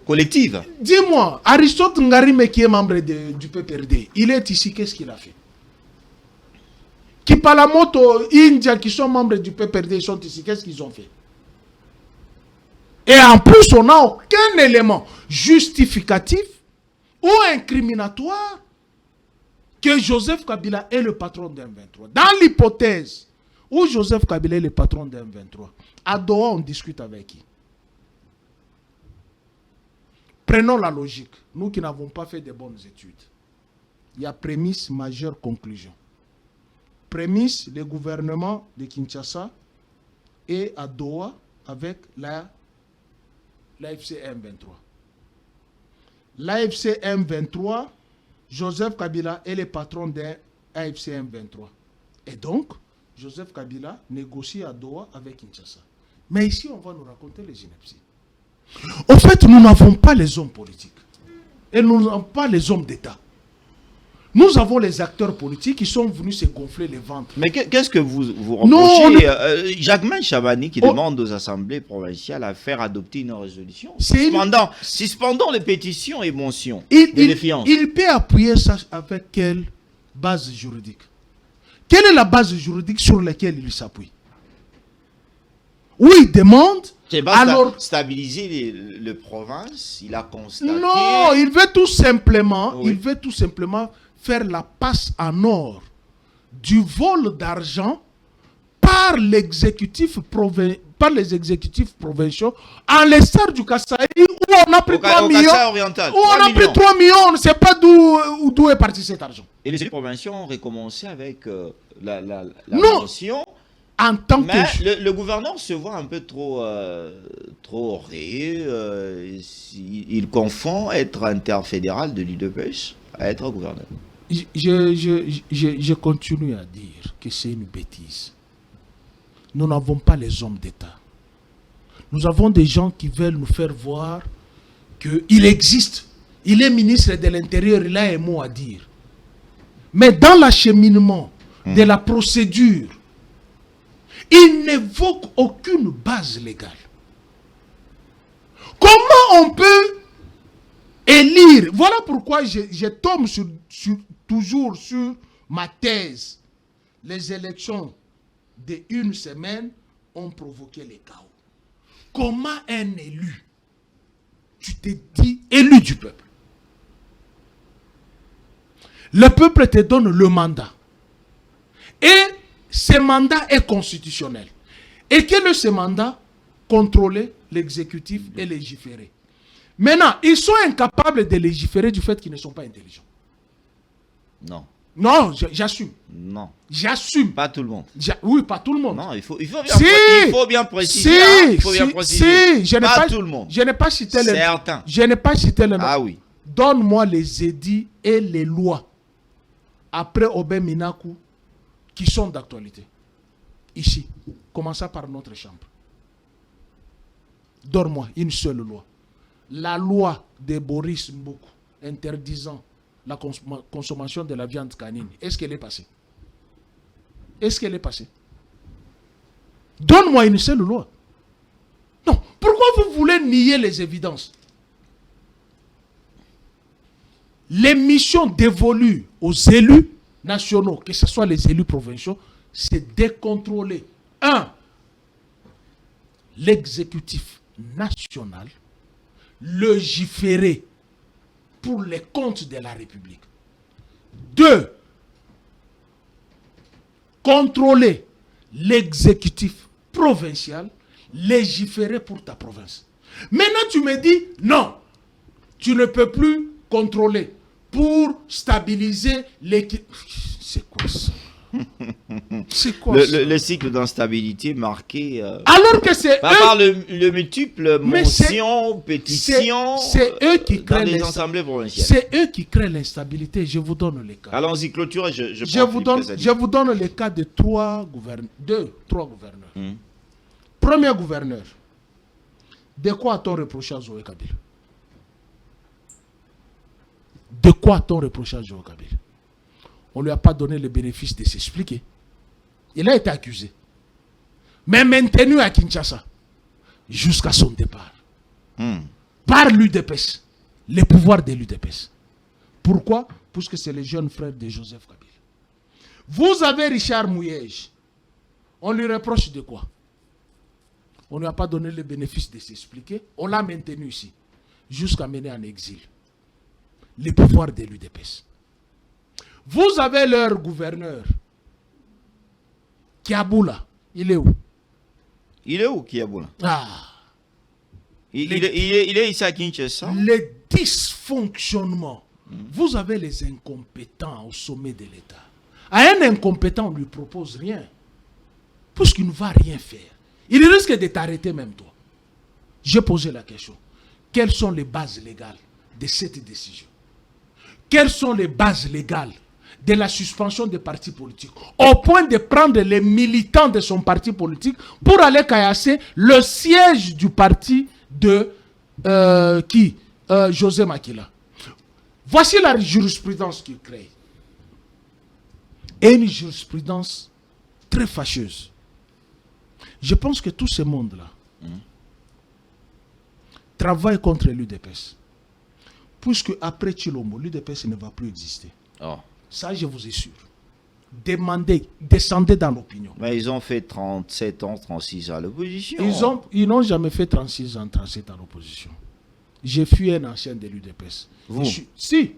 collective. Dis-moi, Aristote Ngarime qui est membre du PPRD, il est ici, qu'est-ce qu'il a fait? Kipalamoto, India, qui sont membres du PPRD, ils sont ici, qu'est-ce qu'ils ont fait? Et en plus, on n'a aucun élément justificatif ou incriminatoire que Joseph Kabila est le patron d'un 23. Dans l'hypothèse où Joseph Kabila est le patron d'un 23, à Doha, on discute avec qui? Prenons la logique. Nous qui n'avons pas fait de bonnes études. Il y a prémisse, majeure, conclusion. Prémisse, le gouvernement de Kinshasa est à Doha avec l'AFC M23. L'AFC M23, Joseph Kabila est le patron d'un AFC M23. Et donc, Joseph Kabila négocie à Doha avec Kinshasa. Mais ici, on va nous raconter les inepties. En fait, nous n'avons pas les hommes politiques. Et nous n'avons pas les hommes d'État. Nous avons les acteurs politiques qui sont venus se gonfler les ventres. Mais qu'est-ce que vous reprochez Jacquemain Chabani qui demande aux assemblées provinciales à faire adopter une résolution suspendant les pétitions et motions de défiance. Il peut appuyer ça avec quelle base juridique? Quelle est la base juridique sur laquelle il s'appuie? Oui, il demande... Alors, stabiliser le province, il a constaté... Non, il veut tout simplement faire la passe en or du vol d'argent par les exécutifs provinciaux, à l'instar du Kasaï, où on a pris 3 millions. Oriental, Où on a pris 3 millions, on ne sait pas d'où est parti cet argent. Et les élus provinciaux ont recommencé avec la Non. motion. En tant Mais que... le gouverneur se voit un peu trop il confond être interfédéral de l'UDPS à être gouverneur. Je continue à dire que c'est une bêtise. Nous n'avons pas les hommes d'État. Nous avons des gens qui veulent nous faire voir qu'il existe. Il est ministre de l'Intérieur, il a un mot à dire. Mais dans l'acheminement de la procédure, il n'évoque aucune base légale. Comment on peut élire? Voilà pourquoi je tombe toujours sur ma thèse. Les élections d'1 semaine ont provoqué les chaos. Comment un élu, tu te dis élu du peuple, le peuple te donne le mandat et ce mandat est constitutionnel. Et quel est ce mandat? Contrôler l'exécutif et légiférer. Maintenant, ils sont incapables de légiférer du fait qu'ils ne sont pas intelligents. Non. Non, j'assume. Non. J'assume. Pas tout le monde. Oui, pas tout le monde. Non, il faut bien, Si. il faut bien préciser. Il faut bien préciser. Je n'ai pas tout le monde. Je n'ai pas cité les... Certains. Je n'ai pas cité le nom. Ah oui. Donne-moi les édits et les lois après Obé Minakou qui sont d'actualité. Ici. Commençons par notre chambre. Donne-moi une seule loi. La loi de Boris Mboukou interdisant la consommation de la viande canine. Est-ce qu'elle est passée? Est-ce qu'elle est passée? Donne-moi une seule loi. Non. Pourquoi vous voulez nier les évidences? Les missions dévolues aux élus nationaux, que ce soit les élus provinciaux, c'est de contrôler, l'exécutif national, légiférer pour les comptes de la République. 2, contrôler l'exécutif provincial, légiférer pour ta province. Maintenant, tu me dis, non, tu ne peux plus contrôler pour stabiliser l'équilibre. C'est quoi ça? C'est quoi ça? Le cycle d'instabilité marqué alors que c'est par le multiple motions, pétitions c'est eux qui créent dans les assemblées provinciales. C'est eux qui créent l'instabilité. Je vous donne les cas. Allons-y, clôturez. Je vous donne le cas de 3 gouverneurs. Premier gouverneur. De quoi a-t-on reproché à Zoé Kabila? De quoi a-t-on reproché à Zoé Kabila? On ne lui a pas donné le bénéfice de s'expliquer. Il a été accusé. Mais maintenu à Kinshasa jusqu'à son départ. Par l'UDPS. Les pouvoirs de l'UDPS. Pourquoi? Parce que c'est le jeune frère de Joseph Kabila. Vous avez Richard Mouyej. On lui reproche de quoi? On ne lui a pas donné le bénéfice de s'expliquer. On l'a maintenu ici. Jusqu'à mener en exil. Les pouvoirs de l'UDPS. Vous avez leur gouverneur, Kiaboula. Il est où? Il est où, Kiaboula? Il est ici à Kinshasa. Les dysfonctionnements. Vous avez les incompétents au sommet de l'État. À un incompétent, on ne lui propose rien. Puisqu'il ne va rien faire. Il risque de t'arrêter même toi. J'ai posé la question. Quelles sont les bases légales de cette décision? Quelles sont les bases légales de la suspension des partis politiques, au point de prendre les militants de son parti politique pour aller caillasser le siège du parti de José Makila. Voici la jurisprudence qu'il crée. Et une jurisprudence très fâcheuse. Je pense que tout ce monde-là travaille contre l'UDPS. Puisque après Chilombo, l'UDPS ne va plus exister. Ça, je vous assure. Descendez dans l'opinion. Mais ils ont fait 37 ans, 36 ans à l'opposition. Ils n'ont jamais fait 36 ans, 37 ans à l'opposition. J'ai fui un ancien de l'UDPS. Vous? Si.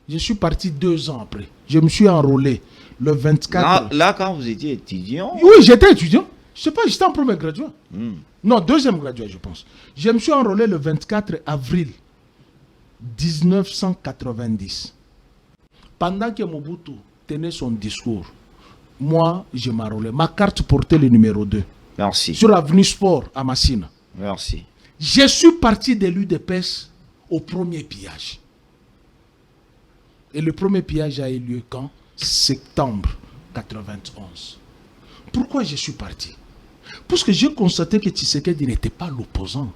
Je suis parti 2 ans après. Je me suis enrôlé le 24... Là, quand vous étiez étudiant... Oui, j'étais étudiant. Je sais pas, j'étais en premier graduat. Non, deuxième graduat, je pense. Je me suis enrôlé le 24 avril 1990. Pendant que Mobutu tenait son discours, moi, je m'enrôlais. Ma carte portait le numéro 2. Merci. Sur l'avenue Sport à Massina. Merci. Je suis parti de l'UDPS au premier pillage. Et le premier pillage a eu lieu quand? Septembre 91. Pourquoi je suis parti? Parce que j'ai constaté que Tshisekedi n'était pas l'opposant.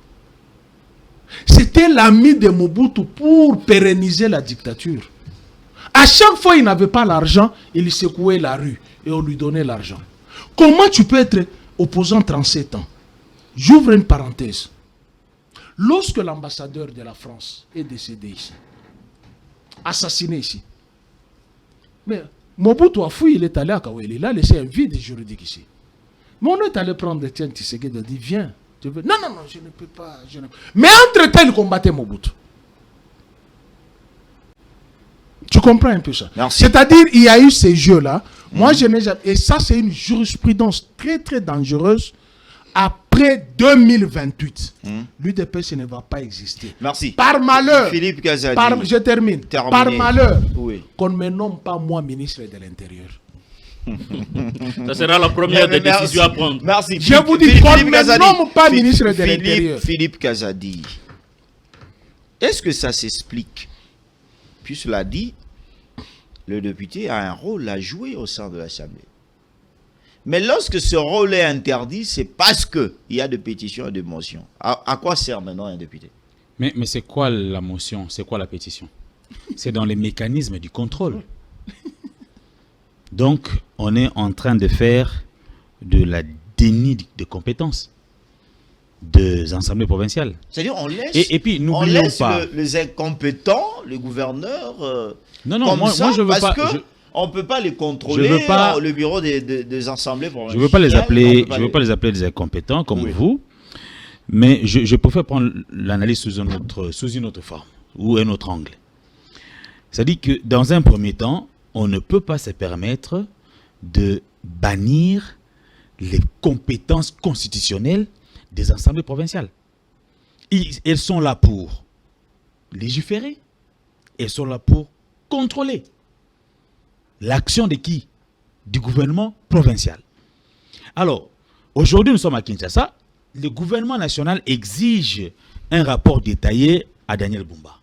C'était l'ami de Mobutu pour pérenniser la dictature. À chaque fois il n'avait pas l'argent, il secouait la rue et on lui donnait l'argent. Comment tu peux être opposant 37 ans? J'ouvre une parenthèse. Lorsque l'ambassadeur de la France est décédé ici, assassiné ici, mais Mobutu a fui, il est allé à Kaweli, il a laissé un vide juridique ici. Mais on est allé prendre Etienne Tshisekedi, il a dit viens. Tu veux? Non, je ne peux pas. Mais entre-temps, il combattait Mobutu. Tu comprends un peu ça? C'est-à-dire, il y a eu ces jeux-là. Moi, je n'ai jamais... Et ça, c'est une jurisprudence très, très dangereuse. Après 2028, l'UDPS ne va pas exister. Merci. Par malheur, Philippe Kazadi. je termine. Terminé. Par malheur, Oui. qu'on ne me nomme pas moi ministre de l'Intérieur. Ça sera la première des décisions à prendre. Merci. Je vous dis qu'on ne me nomme pas ministre de l'Intérieur. Philippe Kazadi. Est-ce que ça s'explique? Puis cela dit, le député a un rôle à jouer au sein de l'Assemblée. Mais lorsque ce rôle est interdit, c'est parce qu'il y a de pétitions et de motions. À quoi sert maintenant un député? Mais c'est quoi la motion? C'est quoi la pétition? C'est dans les mécanismes du contrôle. Donc, on est en train de faire de la déni de compétences des assemblées provinciales. C'est-à-dire, on laisse, et puis, n'oublions pas. Les incompétents, les gouverneurs, non, moi je veux parce pas. On ne peut pas les contrôler, je veux pas, le bureau des assemblées provinciales. Je ne veux pas les appeler des incompétents comme vous, mais je préfère prendre l'analyse sous une autre forme ou un autre angle. C'est-à-dire que dans un premier temps, on ne peut pas se permettre de bannir les compétences constitutionnelles des assemblées provinciales. Elles sont là pour légiférer, elles sont là pour contrôler l'action de qui? Du gouvernement provincial. Alors, aujourd'hui nous sommes à Kinshasa, le gouvernement national exige un rapport détaillé à Daniel Bumba.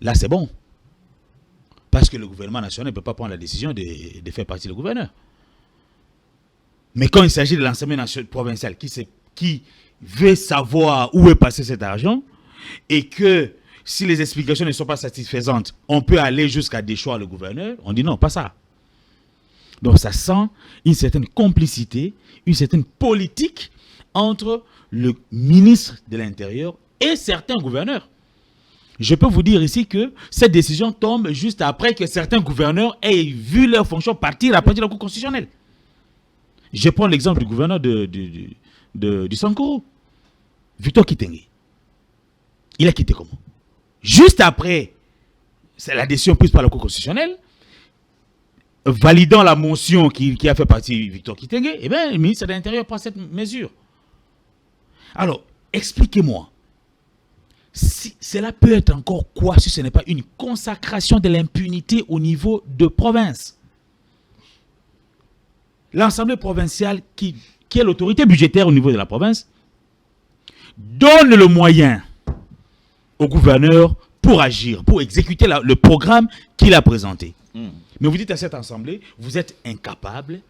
Là c'est bon. Parce que le gouvernement national ne peut pas prendre la décision de faire partie du gouverneur. Mais quand il s'agit de l'Assemblée provinciale qui veut savoir où est passé cet argent et que si les explications ne sont pas satisfaisantes, on peut aller jusqu'à déchoir le gouverneur, on dit non, pas ça. Donc ça sent une certaine complicité, une certaine politique entre le ministre de l'Intérieur et certains gouverneurs. Je peux vous dire ici que cette décision tombe juste après que certains gouverneurs aient vu leur fonction partir à partir de la Cour constitutionnelle. Je prends l'exemple du gouverneur du Sankuru, Victor Kitenge. Il a quitté comment? Juste après, c'est la décision prise par la Cour constitutionnelle, validant la motion qui a fait partie Victor Kitenge, eh bien, le ministre de l'Intérieur prend cette mesure. Alors, expliquez-moi, si cela peut être encore quoi si ce n'est pas une consacration de l'impunité au niveau de province? L'Assemblée provinciale, qui est l'autorité budgétaire au niveau de la province, donne le moyen au gouverneur pour agir, pour exécuter le programme qu'il a présenté. Mais vous dites à cette assemblée, vous êtes incapable,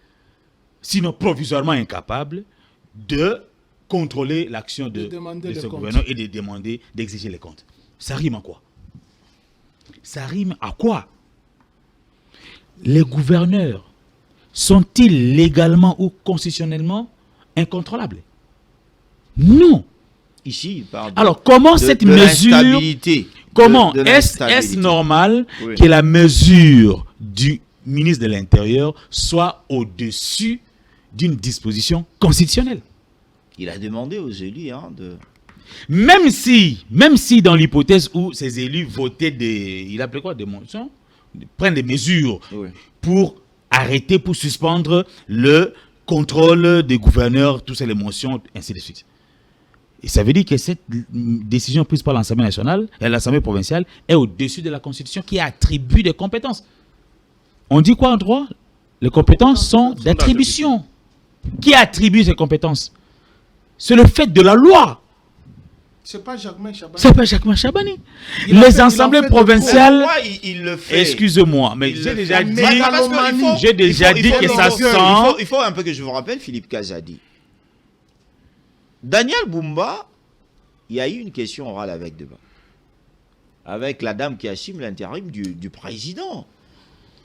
sinon provisoirement incapable, de contrôler l'action de ce gouverneur et de demander, d'exiger les comptes. Ça rime à quoi? Ça rime à quoi? Les gouverneurs sont-ils légalement ou constitutionnellement incontrôlables? Non. Ici, il parle alors, comment cette mesure... Comment est-ce normal que la mesure du ministre de l'Intérieur soit au-dessus d'une disposition constitutionnelle? Il a demandé aux élus Même si dans l'hypothèse où ces élus votaient il appelait quoi, des motions, prennent des mesures pour arrêter, pour suspendre le contrôle des gouverneurs, toutes ces motions, ainsi de suite. Et ça veut dire que cette décision prise par l'Assemblée nationale et l'Assemblée provinciale est au-dessus de la Constitution qui attribue des compétences. On dit quoi en droit? Les compétences sont d'attribution. Qui attribue ces compétences? C'est le fait de la loi. C'est pas Jacquemain Chabani. C'est pas Jacquemain Chabani. Les assemblées provinciales. Il le fait. Excusez-moi, mais j'ai déjà dit. Que ça sent. Il faut un peu que je vous rappelle, Philippe Kazadi. Daniel Bumba, il y a eu une question orale avec demain. Avec la dame qui assume l'intérim du président.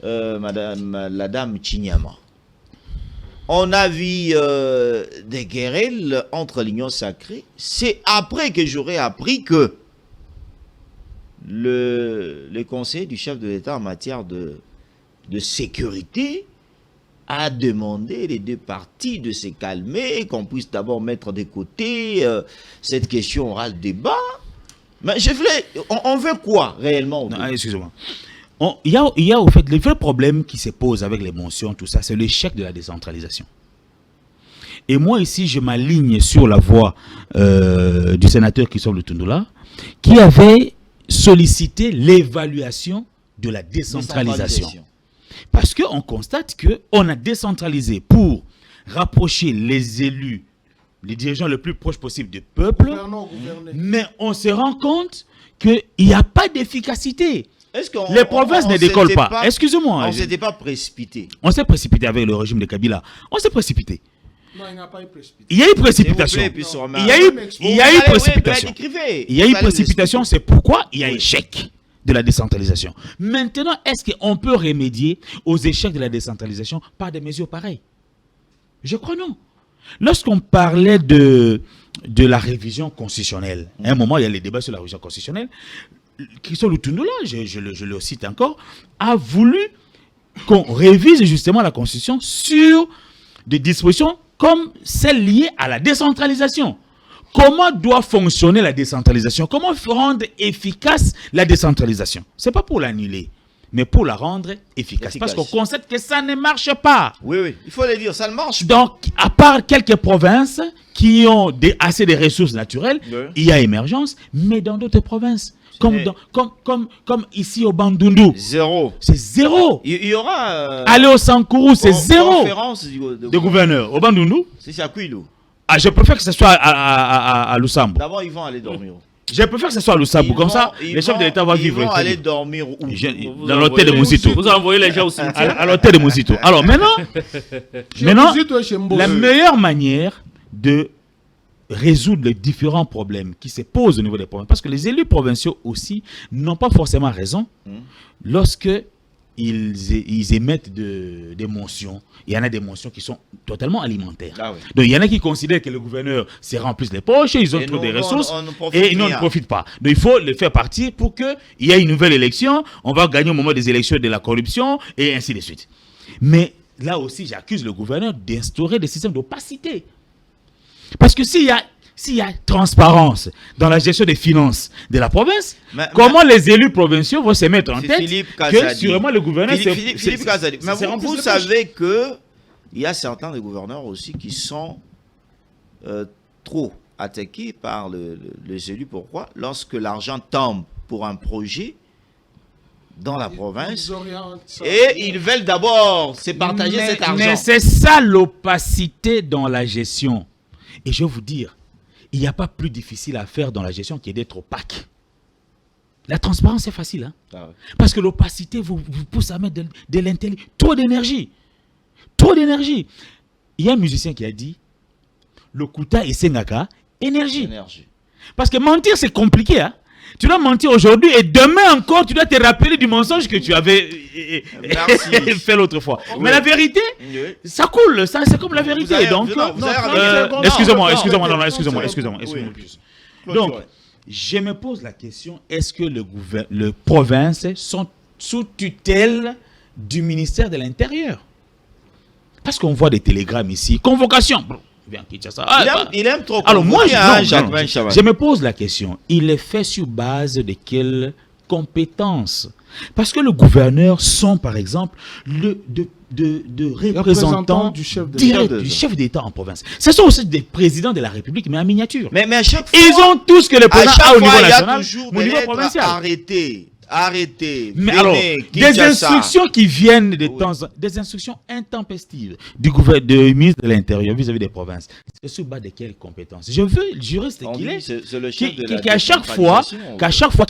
La dame Chinyama. On a vu des querelles entre l'Union sacrée. C'est après que j'aurais appris que le conseil du chef de l'État en matière de sécurité a demandé les deux parties de se calmer, qu'on puisse d'abord mettre de côté cette question orale débat. Mais on veut quoi réellement? Non, excusez-moi. Il y a au fait le vrai problème qui se pose avec les motions, tout ça, c'est l'échec de la décentralisation. Et moi ici, je m'aligne sur la voix du sénateur Christophe Lutundula, qui avait sollicité l'évaluation de la décentralisation. Parce qu'on constate qu'on a décentralisé pour rapprocher les élus, les dirigeants le plus proches possible du peuple, mais on se rend compte qu'il n'y a pas d'efficacité. Les provinces ne décollent pas. Excusez-moi. On ne s'était pas précipité. On s'est précipité avec le régime de Kabila. On s'est précipité. Non, il n'y a pas eu précipitation. Il y a eu précipitation. Il y a eu précipitation. Il y a eu précipitation, c'est pourquoi il y a échec de la décentralisation. Maintenant, est-ce qu'on peut remédier aux échecs de la décentralisation par des mesures pareilles? Je crois non. Lorsqu'on parlait de la révision constitutionnelle, à un moment, il y a les débats sur la révision constitutionnelle, Christophe Lutundula, je le cite encore, a voulu qu'on révise justement la Constitution sur des dispositions comme celles liées à la décentralisation. Comment doit fonctionner la décentralisation? Comment rendre efficace la décentralisation? Ce n'est pas pour l'annuler, mais pour la rendre efficace. Parce qu'on constate que ça ne marche pas. Oui, il faut le dire, ça ne marche pas. Donc, à part quelques provinces qui ont assez de ressources naturelles, il y a émergence, mais dans d'autres provinces, comme ici au Bandundu, zéro. C'est zéro. Il y aura... aller au Sankourou, c'est zéro. Conférence de gouverneur. Au Bandundu, c'est à Kouilou. Ah, je préfère que ce soit à Lusambo. D'abord, ils vont aller dormir. Je préfère que ce soit à Lusambo. Comme ça, les chefs de l'État vont vivre. Ils vont aller dormir où? Dans l'hôtel de Mosito. Vous envoyez les gens au cimetière. À l'hôtel de Mosito. Alors maintenant, la meilleure manière de résoudre les différents problèmes qui se posent au niveau des provinces, parce que les élus provinciaux aussi n'ont pas forcément raison lorsque ils émettent des motions. Il y en a des motions qui sont totalement alimentaires. Ah oui. Donc il y en a qui considèrent que le gouverneur se remplisse les poches, ils ont trop de ressources et ils ne profitent pas. Donc il faut le faire partir pour qu'il y ait une nouvelle élection. On va gagner au moment des élections de la corruption et ainsi de suite. Mais là aussi, j'accuse le gouverneur d'instaurer des systèmes d'opacité. Parce que s'il y a transparence dans la gestion des finances de la province, comment les élus provinciaux vont se mettre en tête que sûrement le gouverneur... Philippe Kazadi, mais vous savez qu'il y a certains des gouverneurs aussi qui sont trop attaqués par les élus. Pourquoi? Lorsque l'argent tombe pour un projet dans la province, et ils veulent d'abord se partager cet argent. Mais c'est ça l'opacité dans la gestion. Et je vais vous dire, il n'y a pas plus difficile à faire dans la gestion que d'être opaque. La transparence, c'est facile. Hein? Ah ouais. Parce que l'opacité vous pousse à mettre de l'intelligence. Trop d'énergie. Trop d'énergie. Il y a un musicien qui a dit, le kuta et sengaka, énergie. Parce que mentir, c'est compliqué. Hein? Tu dois mentir aujourd'hui et demain encore, tu dois te rappeler du mensonge que tu avais fait l'autre fois. Oui. Mais la vérité, ça coule, ça, c'est comme la vérité. Excusez-moi. Donc, je me pose la question, est-ce que les provinces sont sous tutelle du ministère de l'Intérieur? Parce qu'on voit des télégrammes ici, convocation. vient à Kinshasa. Il aime trop. Alors moi, je je me pose la question, il est fait sur base de quelles compétences? Parce que le gouverneur sont, par exemple, de représentants du chef de direct l'État. du chef d'État en province. Ce sont aussi des présidents de la République, mais en miniature. Mais à chaque fois, Ils ont tout ce que le à président chaque a au fois, niveau il y a national, toujours au des niveau lettres provincial. arrêtez. Mais venez, alors, des Kinshasa. instructions qui viennent de des instructions intempestives du ministre de l'Intérieur vis-à-vis des provinces. C'est sur base de quelles compétences? Je veux le juriste On qu'il dit, est. c'est le chef de la Qu'à chaque fois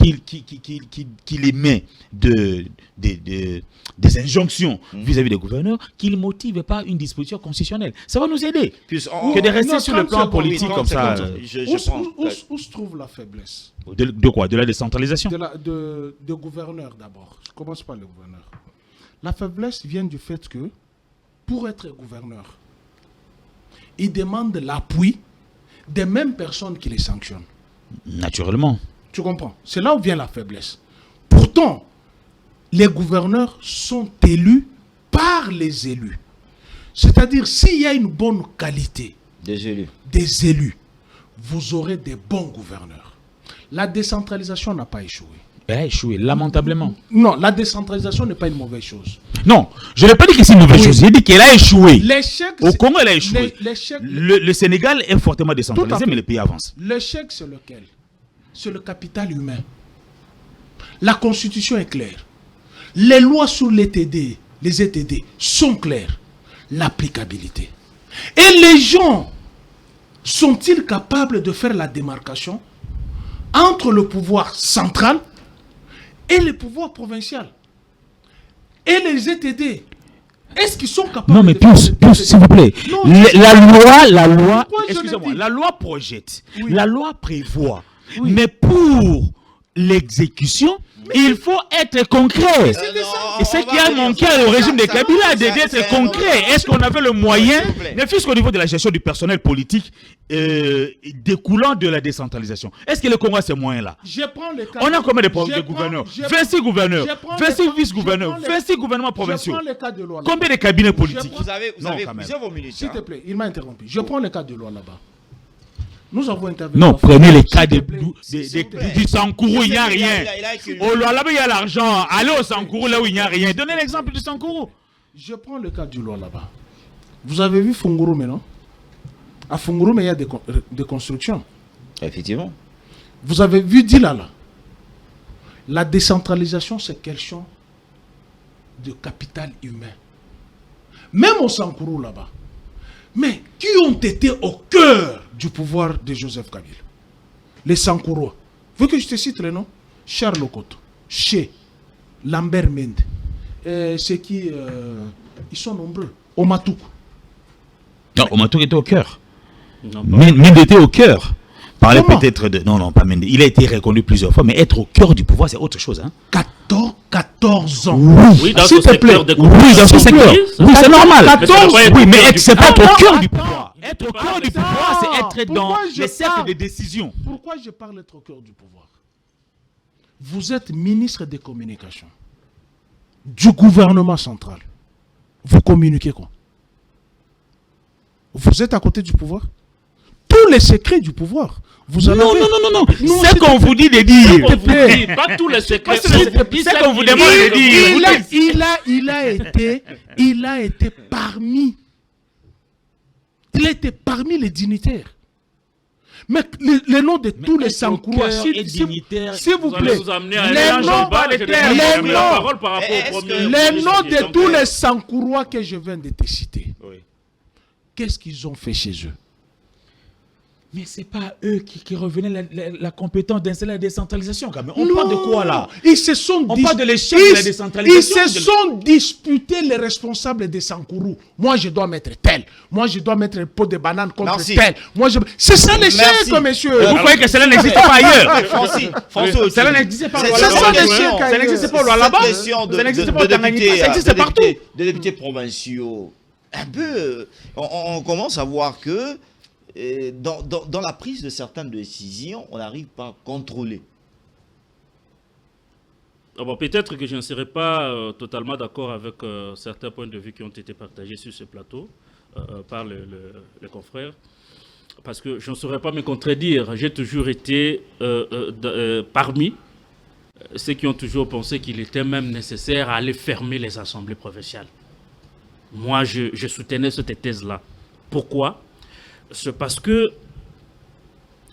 qu'il émet des injonctions vis-à-vis des gouverneurs, qu'il ne motive pas une disposition constitutionnelle. Ça va nous aider. Que de rester sur le plan politique comme ça. Où se trouve la faiblesse De quoi? De la décentralisation? de gouverneur d'abord. Je commence par le gouverneur. La faiblesse vient du fait que, pour être gouverneur, il demande l'appui des mêmes personnes qui les sanctionnent. Naturellement. Tu comprends? C'est là où vient la faiblesse. Pourtant, les gouverneurs sont élus par les élus. C'est-à-dire, s'il y a une bonne qualité Des élus, vous aurez des bons gouverneurs. La décentralisation n'a pas échoué. Elle a échoué, lamentablement. Non, la décentralisation n'est pas une mauvaise chose. Non, je n'ai pas dit que c'est une mauvaise chose. J'ai dit qu'elle a échoué. L'échec, Au Congo, elle a échoué. l'échec, Le Sénégal est fortement Tout à décentralisé, fait. mais le pays avance. l'échec, c'est lequel? C'est le capital humain. La Constitution est claire. Les lois sur les ETD sont claires. L'applicabilité. Et les gens sont-ils capables de faire la démarcation entre le pouvoir central et le pouvoir provincial? Et les ETD, est-ce qu'ils sont capables Non, mais de faire plus, les s'il vous plaît. Non, La loi, Pourquoi je l'ai excusez-moi, dit? la loi projette, Oui. la loi prévoit. Oui. Mais pour l'exécution, il faut être concret. Et ce qui a manqué au régime de Kabila, d'être concret. Est-ce qu'on avait le moyen, ne fût-ce qu'au niveau de la gestion du personnel politique découlant de la décentralisation? Est-ce que le Congo a ces moyens-là? Je prends le cas. On a combien de Je gouverneurs? prends- 26 gouverneurs, je prends 26 le cas- vice-gouverneurs, je prends le- 26 gouvernements provinciaux. Je prends le cas de Luanda. Combien de cabinets politiques? Vous avez Non, quand même. plusieurs minutes. S'il te hein. plaît, il m'a interrompu. Je prends le cas de Luanda là-bas. Nous avons intervenu. Non, prenez les cas S'il te plaît. du Sankourou, il n'y a Il rien. a écrit- Au Lualaba, il y a l'argent. Allez au Sankourou, là où il n'y a rien. Donnez l'exemple du Sankourou. Je prends le cas du Luanda là-bas. Vous avez vu Funguru maintenant? À Funguru, mais il y a des constructions. Effectivement. Vous avez vu Dilala. La décentralisation, c'est question de capital humain. Même au Sankourou là-bas. Mais qui ont été au cœur du pouvoir de Joseph Kabila? Les Sankourois. Veux que je te cite les noms? Charles Okoto, Che, Lambert Mende. C'est qui ils sont nombreux. Omatuku. Non, Omatou était au cœur. Non, Mende était au cœur. Parlez Comment? peut-être de... Non, pas Mende. Il a été reconnu plusieurs fois, mais être au cœur du pouvoir, c'est autre chose. Hein. 14 ans. Oui, dans S'il ce te plaît. secteur de Oui, dans ce communication, secteur. oui, Oui, c'est normal. Mais ça doit pas être Oui, au mais cœur du c'est pas être pouvoir. au cœur du Attends, pouvoir. Être au cœur du ça. pouvoir, c'est être dans Pourquoi je les cercles parle? de décision. Pourquoi je parle d'être au cœur du pouvoir? Vous êtes ministre des communications du gouvernement central. Vous communiquez quoi? Vous êtes à côté du pouvoir? Tous les secrets du pouvoir. Vous en Non, avez. non. Non, C'est s'il qu'on te vous dit de On dire. vous dit, pas tous les secrets. C'est qu'on vous demande de dire. Il a été parmi. Il a été parmi les dignitaires. Mais les noms de tous les Sankourois, et dignitaire, s'il vous Vous allez plaît, vous amener à les un noms, débat, je les donne la noms, parole par rapport au premier. les noms de Donc, tous les Sankourois que je viens de te citer, Oui. qu'est-ce qu'ils ont fait chez eux? Mais c'est pas eux qui revenaient la compétence d'installer la décentralisation quand même. On parle de quoi là? Ils se sont On parle de l'échec de la décentralisation. Ils se sont disputés les responsables des Sankourou. Moi, je dois mettre tel. Moi, je dois mettre le pot de banane contre Merci. tel. C'est ça l'échec, Merci. monsieur. Vous croyez que cela n'existe pas ailleurs? François, Cela n'existait pas au C'est Lualaba. ça, l'échec, Ça n'existait pas au Lualaba. cette question Ça n'existait pas au Tanganyika. Ça existe partout. de députés provinciaux. Un peu, on commence à voir que dans la prise de certaines décisions, on n'arrive pas à contrôler. Ah bon, peut-être que je ne serai pas totalement d'accord avec certains points de vue qui ont été partagés sur ce plateau. par le confrère, parce que je ne saurais pas me contredire. J'ai toujours été parmi ceux qui ont toujours pensé qu'il était même nécessaire à aller fermer les assemblées provinciales. Moi, je soutenais cette thèse-là. Pourquoi? C'est parce que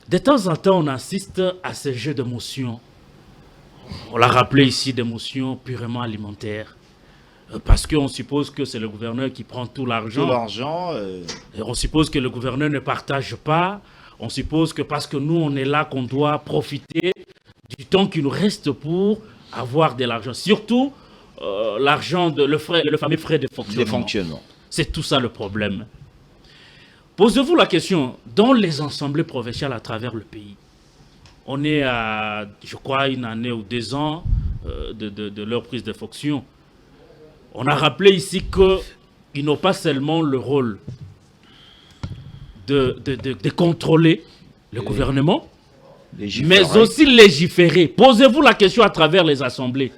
de temps en temps, on assiste à ces jeux d'émotions. On l'a rappelé ici, d'émotions purement alimentaires. Parce qu'on suppose que c'est le gouverneur qui prend tout l'argent. Tout l'argent. On suppose que le gouverneur ne partage pas. On suppose que parce que nous, on est là, qu'on doit profiter du temps qui nous reste pour avoir de l'argent. Surtout, l'argent, le fameux frais de fonctionnement. C'est tout ça le problème. Posez-vous la question, dans les assemblées provinciales à travers le pays, on est à, je crois, 1 année ou 2 ans de leur prise de fonction. On a rappelé ici qu'ils n'ont pas seulement le rôle de contrôler le gouvernement, mais aussi légiférer. Posez-vous la question à travers les assemblées.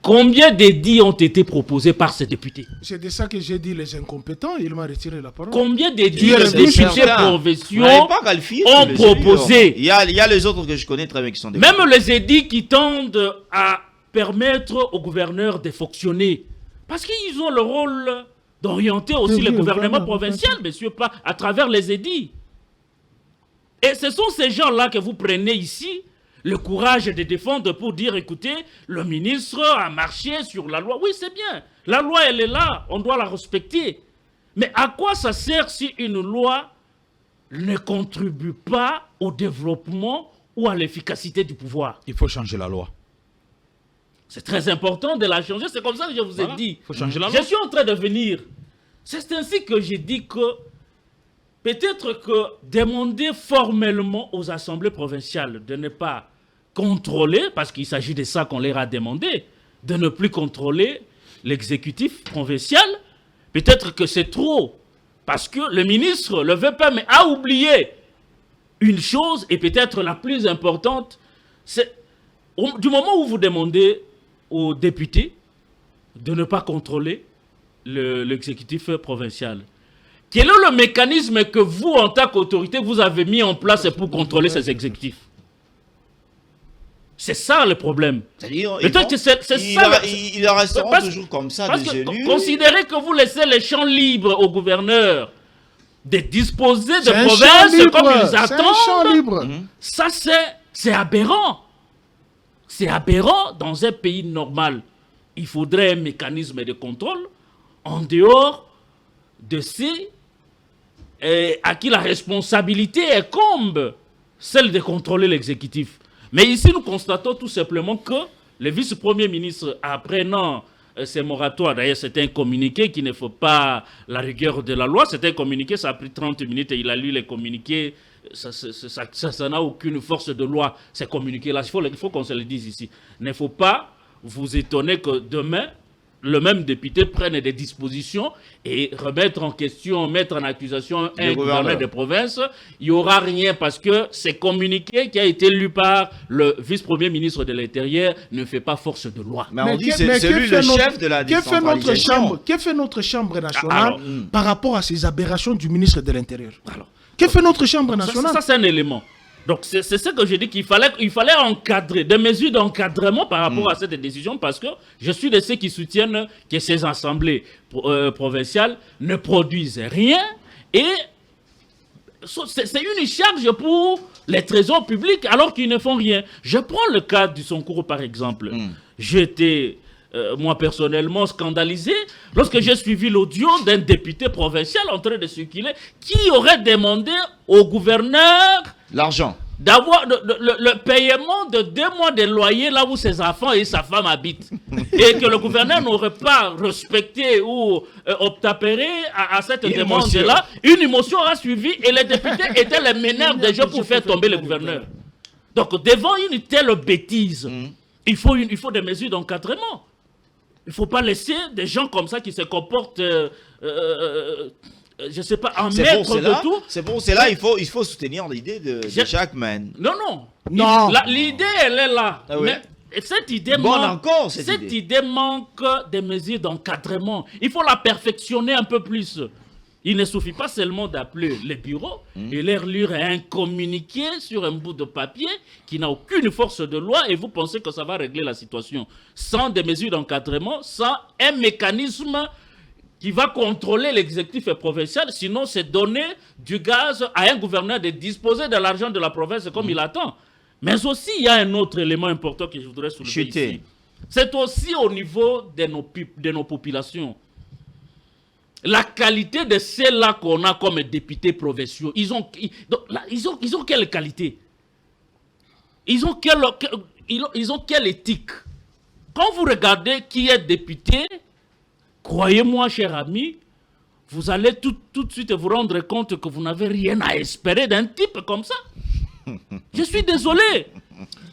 Combien d'édits ont été proposés par ces députés? C'est de ça que j'ai dit, les incompétents, il m'a retiré la parole. Combien d'édits les députés provinciaux ont proposé? Il y a les autres que je connais très bien qui sont des... Même les édits qui tendent à permettre au gouverneur de fonctionner. Parce qu'ils ont le rôle d'orienter aussi le gouvernement provincial, monsieur, pas à travers les édits. Et ce sont ces gens-là que vous prenez ici, le courage de défendre pour dire, écoutez, le ministre a marché sur la loi. Oui, c'est bien. La loi, elle est là. On doit la respecter. Mais à quoi ça sert si une loi ne contribue pas au développement ou à l'efficacité du pouvoir? Il faut changer la loi. C'est très important de la changer. C'est comme ça que je vous ai dit. Il faut changer la loi. Je suis en train de venir. C'est ainsi que j'ai dit que peut-être que demander formellement aux assemblées provinciales de ne pas contrôler, parce qu'il s'agit de ça qu'on leur a demandé, de ne plus contrôler l'exécutif provincial, peut-être que c'est trop, parce que le ministre le veut pas, mais a oublié une chose, et peut-être la plus importante, c'est du moment où vous demandez aux députés de ne pas contrôler l'exécutif provincial, quel est le mécanisme que vous, en tant qu'autorité, vous avez mis en place pour contrôler ces exécutifs? C'est ça le problème. C'est-à-dire, il en restera toujours comme ça, des élus. Considérez que vous laissez les champs libres au gouverneur de disposer de provinces comme ils attendent. C'est un champ libre. Ça, c'est aberrant. C'est aberrant dans un pays normal. Il faudrait un mécanisme de contrôle en dehors de ceux à qui la responsabilité incombe, celle de contrôler l'exécutif. Mais ici, nous constatons tout simplement que le vice-premier ministre, apprenant ces moratoires, d'ailleurs c'était un communiqué qui ne faut pas la rigueur de la loi, c'était un communiqué, ça a pris 30 minutes et il a lu les communiqués, ça n'a aucune force de loi, ces communiqués-là, il faut qu'on se le dise ici. Il ne faut pas vous étonner que demain, le même député prenne des dispositions et remettre en question, mettre en accusation un gouverneur de province. Il n'y aura rien parce que ce communiqué qui a été lu par le vice-premier ministre de l'Intérieur ne fait pas force de loi. Mais on dit que c'est lui le chef de la décentralisation. Que fait notre Chambre nationale par rapport à ces aberrations du ministre de l'Intérieur? Que fait notre Chambre nationale? Ça c'est un élément. Donc c'est ce que je dis qu'il fallait encadrer, des mesures d'encadrement par rapport à cette décision, parce que je suis de ceux qui soutiennent que ces assemblées provinciales ne produisent rien et c'est une charge pour les trésors publics alors qu'ils ne font rien. Je prends le cas du Sonkourou par exemple. J'étais moi personnellement scandalisé lorsque j'ai suivi l'audio d'un député provincial en train de circuler qui aurait demandé au gouverneur l'argent d'avoir le paiement de 2 mois de loyer là où ses enfants et sa femme habitent. Et que le gouverneur n'aurait pas respecté ou obtempéré à cette demande-là. Une émotion a suivi et les députés étaient les meneurs des jeux pour faire tomber le gouverneur. Donc devant une telle bêtise, il faut des mesures d'encadrement. Il ne faut pas laisser des gens comme ça qui se comportent... je ne sais pas, en maître de tout. C'est bon, c'est là, il faut soutenir l'idée de Jacques Man. Non. L'idée, elle est là. Ah oui. Mais cette idée idée manque des mesures d'encadrement. Il faut la perfectionner un peu plus. Il ne suffit pas seulement d'appeler les bureaux et leur lire un communiqué sur un bout de papier qui n'a aucune force de loi et vous pensez que ça va régler la situation. Sans des mesures d'encadrement, sans un mécanisme qui va contrôler l'exécutif provincial, sinon c'est donner du gaz à un gouverneur de disposer de l'argent de la province comme il attend. Mais aussi, il y a un autre élément important que je voudrais soulever ici. C'est aussi au niveau de nos populations. La qualité de ceux-là qu'on a comme députés provinciaux, ils ont quelle qualité? Ils ont quelle éthique? Quand vous regardez qui est député, croyez-moi, cher ami, vous allez tout de suite vous rendre compte que vous n'avez rien à espérer d'un type comme ça. Je suis désolé.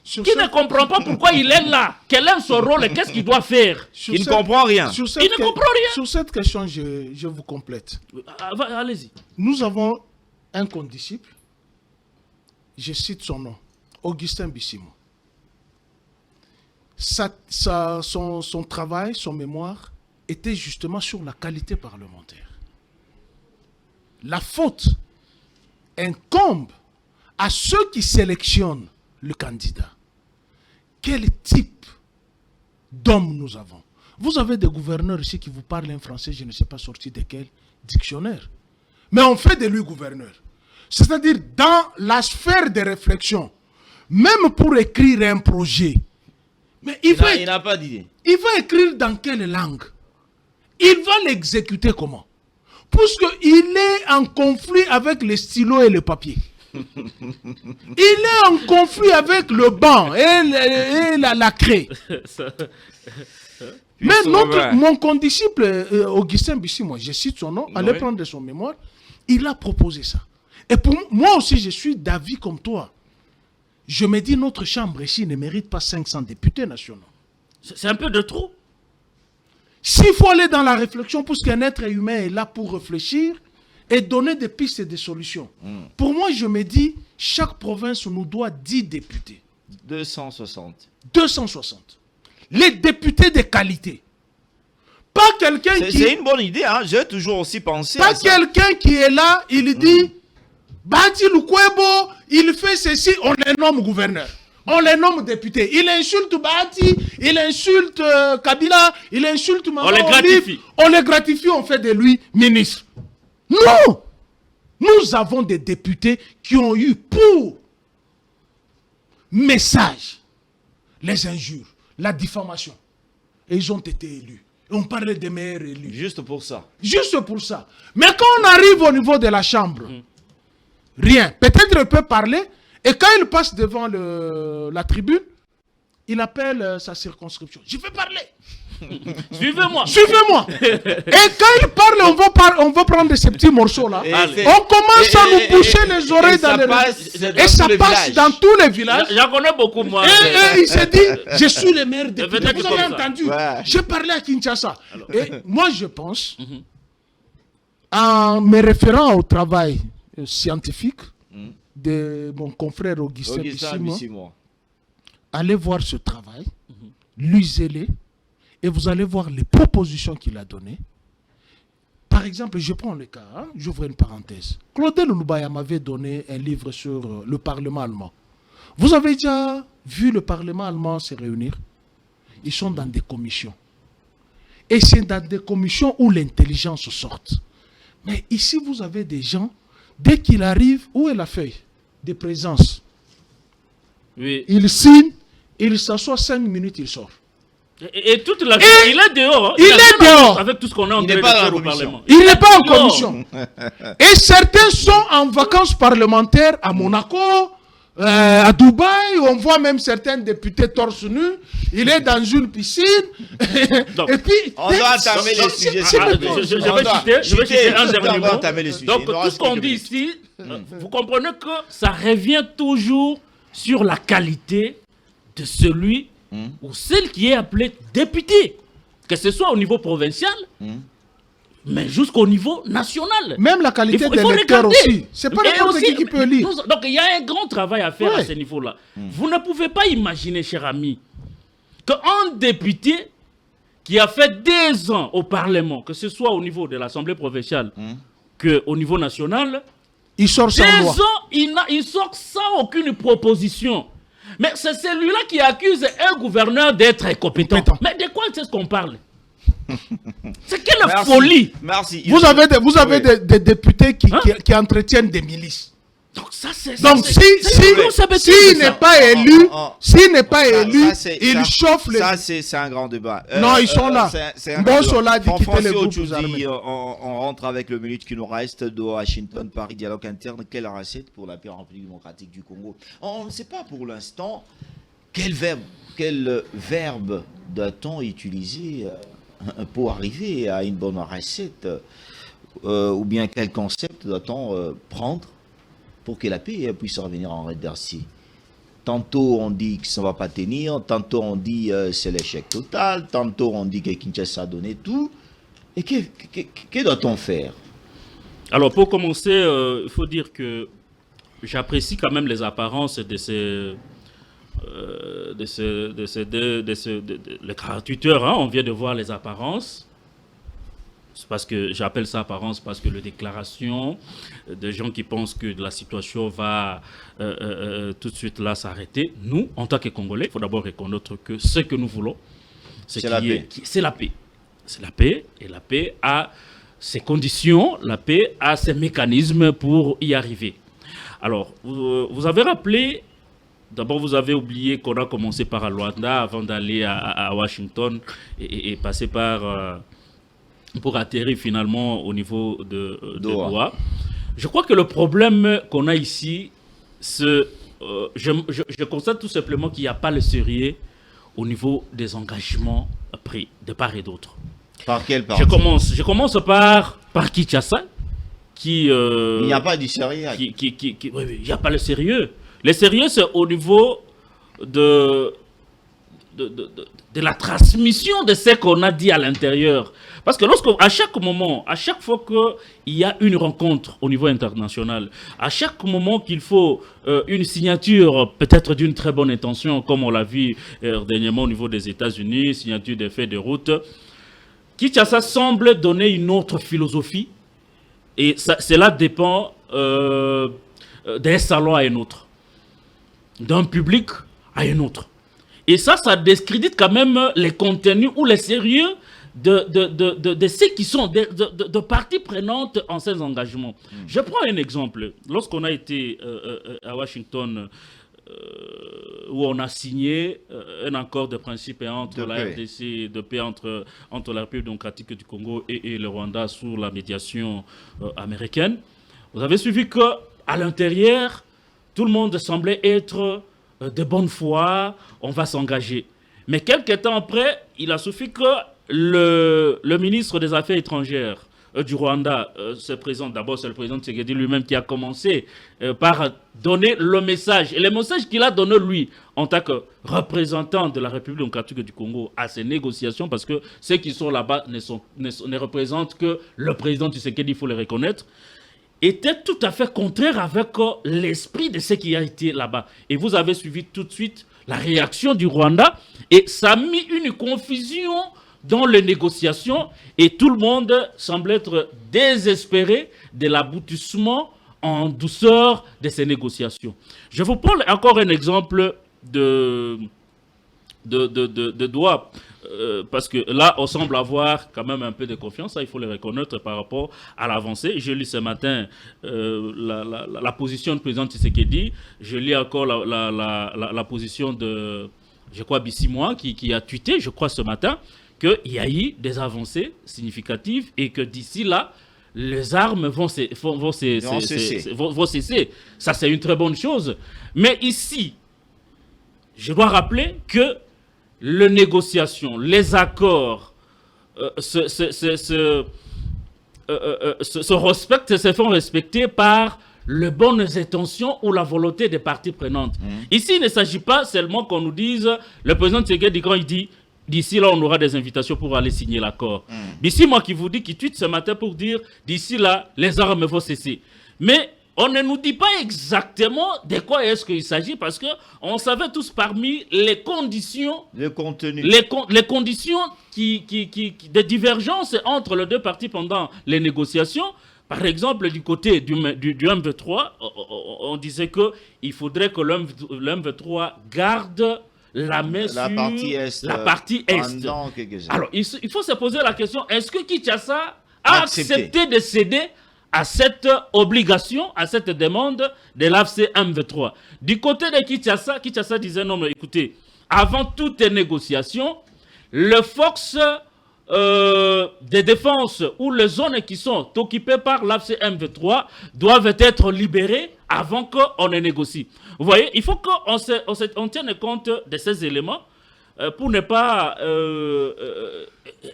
Qui ne comprend pas pourquoi il est là? Quel est son rôle et qu'est-ce qu'il doit faire? Il ne comprend rien. Il ne comprend rien. Sur cette question, je vous complète. Allez-y. Nous avons un condisciple, je cite son nom, Augustin Bissimo. Son travail, son mémoire, était justement sur la qualité parlementaire. La faute incombe à ceux qui sélectionnent le candidat. Quel type d'homme nous avons? Vous avez des gouverneurs ici qui vous parlent un français, je ne sais pas sorti de quel dictionnaire. Mais on fait de lui gouverneur. C'est-à-dire dans la sphère de réflexion, même pour écrire un projet, mais il n'a pas d'idée. Il va écrire dans quelle langue? Il va l'exécuter comment? Puisqu'il est en conflit avec les stylos et le papier. Il est en conflit avec le banc et la craie. Mais mon condisciple, Augustin Bissimo, je cite son nom, allez prendre son mémoire, il a proposé ça. Et pour moi aussi, je suis d'avis comme toi. Je me dis, notre chambre ici ne mérite pas 500 députés nationaux. C'est un peu de trop. S'il faut aller dans la réflexion, puisqu'un être humain est là pour réfléchir et donner des pistes et des solutions. Pour moi, je me dis, chaque province nous doit 10 députés. 260. 260. Les députés de qualité. Pas quelqu'un qui... C'est une bonne idée, hein? J'ai toujours aussi pensé pas à ça. Pas quelqu'un qui est là, il dit, Bati Lukwebo, il fait ceci, on les nomme gouverneur. On les nomme députés. Il insulte Bati, il insulte Kabila, il insulte Maman. On les gratifie. On les gratifie, on fait de lui ministre. Non! Nous avons des députés qui ont eu pour message les injures, la diffamation. Et ils ont été élus. Et on parlait des meilleurs élus. Juste pour ça. Juste pour ça. Mais quand on arrive au niveau de la chambre, rien. Peut-être il peut parler. Et quand il passe devant la tribune, il appelle sa circonscription. Je vais parler. Suivez-moi. Suivez-moi. Et quand il parle, on va prendre ces petits morceaux-là. On commence à nous boucher les oreilles dans les... Et ça passe dans tous les villages. J'en connais beaucoup, moi. Et il s'est dit, je suis le maire député. Vous avez entendu? J'ai parlé à Kinshasa. Et moi, je pense, en me référant au travail scientifique de mon confrère Augustin Bissimo, allez voir ce travail, lisez-le, et vous allez voir les propositions qu'il a données. Par exemple, je prends le cas, j'ouvre une parenthèse. Claudel Loubaya m'avait donné un livre sur le Parlement allemand. Vous avez déjà vu le Parlement allemand se réunir? Ils sont dans des commissions. Et c'est dans des commissions où l'intelligence sort. Mais ici, vous avez des gens, dès qu'il arrive, où est la feuille de présence? Oui. Il signe, il s'assoit 5 minutes, il sort. Et toute la vie, il est dehors. Il est dehors. Avec tout ce qu'on est en train de faire au Parlement. Il n'est pas en commission. Et certains sont en vacances parlementaires à Monaco, à Dubaï, où on voit même certains députés torse nu. Il est dans une piscine. Donc, et puis, on doit entamer les sujets. Je vais citer un dernier mot. Donc, tout ce qu'on dit ici, vous comprenez que ça revient toujours sur la qualité de celui ou celle qui est appelée député, que ce soit au niveau provincial, mais jusqu'au niveau national. Même la qualité des lecteurs aussi. C'est pas n'importe qui peut lire. Donc il y a un grand travail à faire à ce niveau-là. Vous ne pouvez pas imaginer, cher ami, qu'un député qui a fait 2 ans au Parlement, que ce soit au niveau de l'Assemblée provinciale qu'au niveau national, Il sort sans loi. il sort sans aucune proposition. Mais c'est celui-là qui accuse un gouverneur d'être incompétent. Mais de quoi est-ce qu'on parle? C'est quelle folie! Merci. Vous avez des députés qui entretiennent des milices. Donc ça c'est s'il n'est pas élu, il chauffe les. Ça c'est un grand débat. Non, ils sont là. Bon, cela dit quitter les groupes armés. On rentre avec le minute qui nous reste de Washington, Paris, dialogue interne. Quelle recette pour la paix en République démocratique du Congo? On ne sait pas pour l'instant quel verbe doit-on utiliser pour arriver à une bonne recette, ou bien quel concept doit-on prendre pour que la paix puisse revenir en redressé. Tantôt on dit que ça ne va pas tenir, tantôt on dit c'est l'échec total, tantôt on dit que Kinshasa a donné tout. Et que doit-on faire? Alors pour commencer, il faut dire que j'apprécie quand même les apparences de ces les traducteurs, hein, on vient de voir les apparences. C'est parce que j'appelle ça apparence parce que les déclarations de gens qui pensent que la situation va tout de suite là s'arrêter. Nous, en tant que Congolais, il faut d'abord reconnaître que ce que nous voulons, c'est la paix. C'est la paix. C'est la paix, et la paix a ses conditions, la paix a ses mécanismes pour y arriver. Alors, vous avez rappelé, d'abord vous avez oublié qu'on a commencé par Luanda avant d'aller à Washington et passer par... pour atterrir finalement au niveau de Doha. Je crois que le problème qu'on a ici, je constate tout simplement qu'il n'y a pas le sérieux au niveau des engagements pris de part et d'autre. Par quelle partie? Je commence par Kinshasa, qui... il n'y a pas du sérieux. Oui, il n'y a pas le sérieux. Le sérieux, c'est au niveau de la transmission de ce qu'on a dit à l'intérieur. Parce que à chaque moment, à chaque fois qu'il y a une rencontre au niveau international, à chaque moment qu'il faut une signature peut-être d'une très bonne intention, comme on l'a vu dernièrement au niveau des États-Unis, signature des faits de route, Kinshasa semble donner une autre philosophie et cela dépend d'un salon à un autre, d'un public à un autre. Et ça discrédite quand même les contenus ou les sérieux de ceux qui sont de parties prenantes en ces engagements. Je prends un exemple. Lorsqu'on a été à Washington, où on a signé un accord de principe entre la RDC, de paix entre la République démocratique du Congo et le Rwanda sous la médiation américaine, vous avez suivi qu'à l'intérieur, tout le monde semblait être de bonne foi, on va s'engager. Mais quelques temps après, il a suffi que le ministre des Affaires étrangères du Rwanda se présente. D'abord, c'est le président Tshisekedi lui-même qui a commencé par donner le message. Et le message qu'il a donné, lui, en tant que représentant de la République démocratique du Congo à ces négociations, parce que ceux qui sont là-bas ne représentent que le président Tshisekedi, il faut le reconnaître, était tout à fait contraire avec l'esprit de ce qui a été là-bas. Et vous avez suivi tout de suite la réaction du Rwanda, et ça a mis une confusion dans les négociations, et tout le monde semble être désespéré de l'aboutissement en douceur de ces négociations. Je vous prends encore un exemple de Doha, parce que là, on semble avoir quand même un peu de confiance, ça, il faut le reconnaître par rapport à l'avancée. Je lis ce matin la position du président Tshisekedi, je lis encore la position de, je crois, Bissimois, qui a tweeté, je crois, ce matin, qu'il y a eu des avancées significatives et que d'ici là, les armes vont cesser. Ça, c'est une très bonne chose. Mais ici, je dois rappeler que les négociations, les accords se font respecter par les bonnes intentions ou la volonté des parties prenantes. Ici, il ne s'agit pas seulement qu'on nous dise, le président Tshisekedi, quand il dit, d'ici là, on aura des invitations pour aller signer l'accord. D'ici, moi qui vous dis, qui tweet ce matin pour dire, d'ici là, les armes vont cesser. Mais on ne nous dit pas exactement de quoi est-ce qu'il s'agit, parce qu'on savait tous parmi les conditions, le contenu, les conditions de divergence entre les deux parties pendant les négociations, Par exemple, du côté du M23, on disait qu'il faudrait que le M23 garde la main sur la partie Est. Alors, il faut se poser la question, est-ce que Kinshasa a accepté de céder à cette obligation, à cette demande de l'AFC M23? Du côté de Kinshasa, Kinshasa disait non, mais écoutez, avant toute négociation, le force de défense ou les zones qui sont occupées par l'AFC M23 doivent être libérées avant qu'on ne négocie. Vous voyez, il faut qu'on tienne compte de ces éléments pour ne pas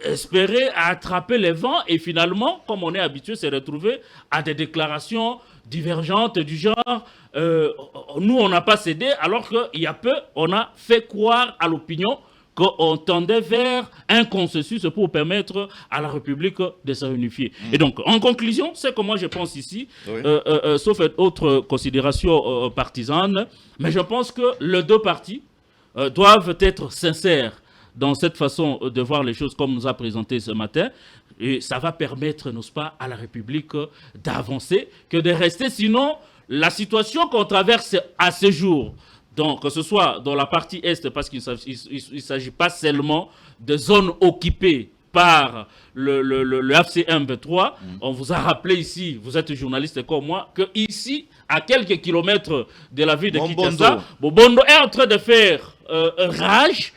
espérer attraper les vents et finalement, comme on est habitué, se retrouver à des déclarations divergentes du genre nous on n'a pas cédé, alors qu'il y a peu on a fait croire à l'opinion qu'on tendait vers un consensus pour permettre à la République de se réunifier. Et donc, en conclusion, c'est que moi je pense ici, sauf autre considération partisane, mais je pense que les deux partis doivent être sincères dans cette façon de voir les choses comme nous a présenté ce matin. Et ça va permettre, n'est-ce pas, à la République d'avancer, que de rester. Sinon, la situation qu'on traverse à ce jour, donc, que ce soit dans la partie Est, parce qu'il ne s'agit pas seulement de zones occupées par le FCM 23. On vous a rappelé ici, vous êtes journaliste comme moi, que ici, à quelques kilomètres de la ville de Kinshasa, Bobondo est en train de faire rage.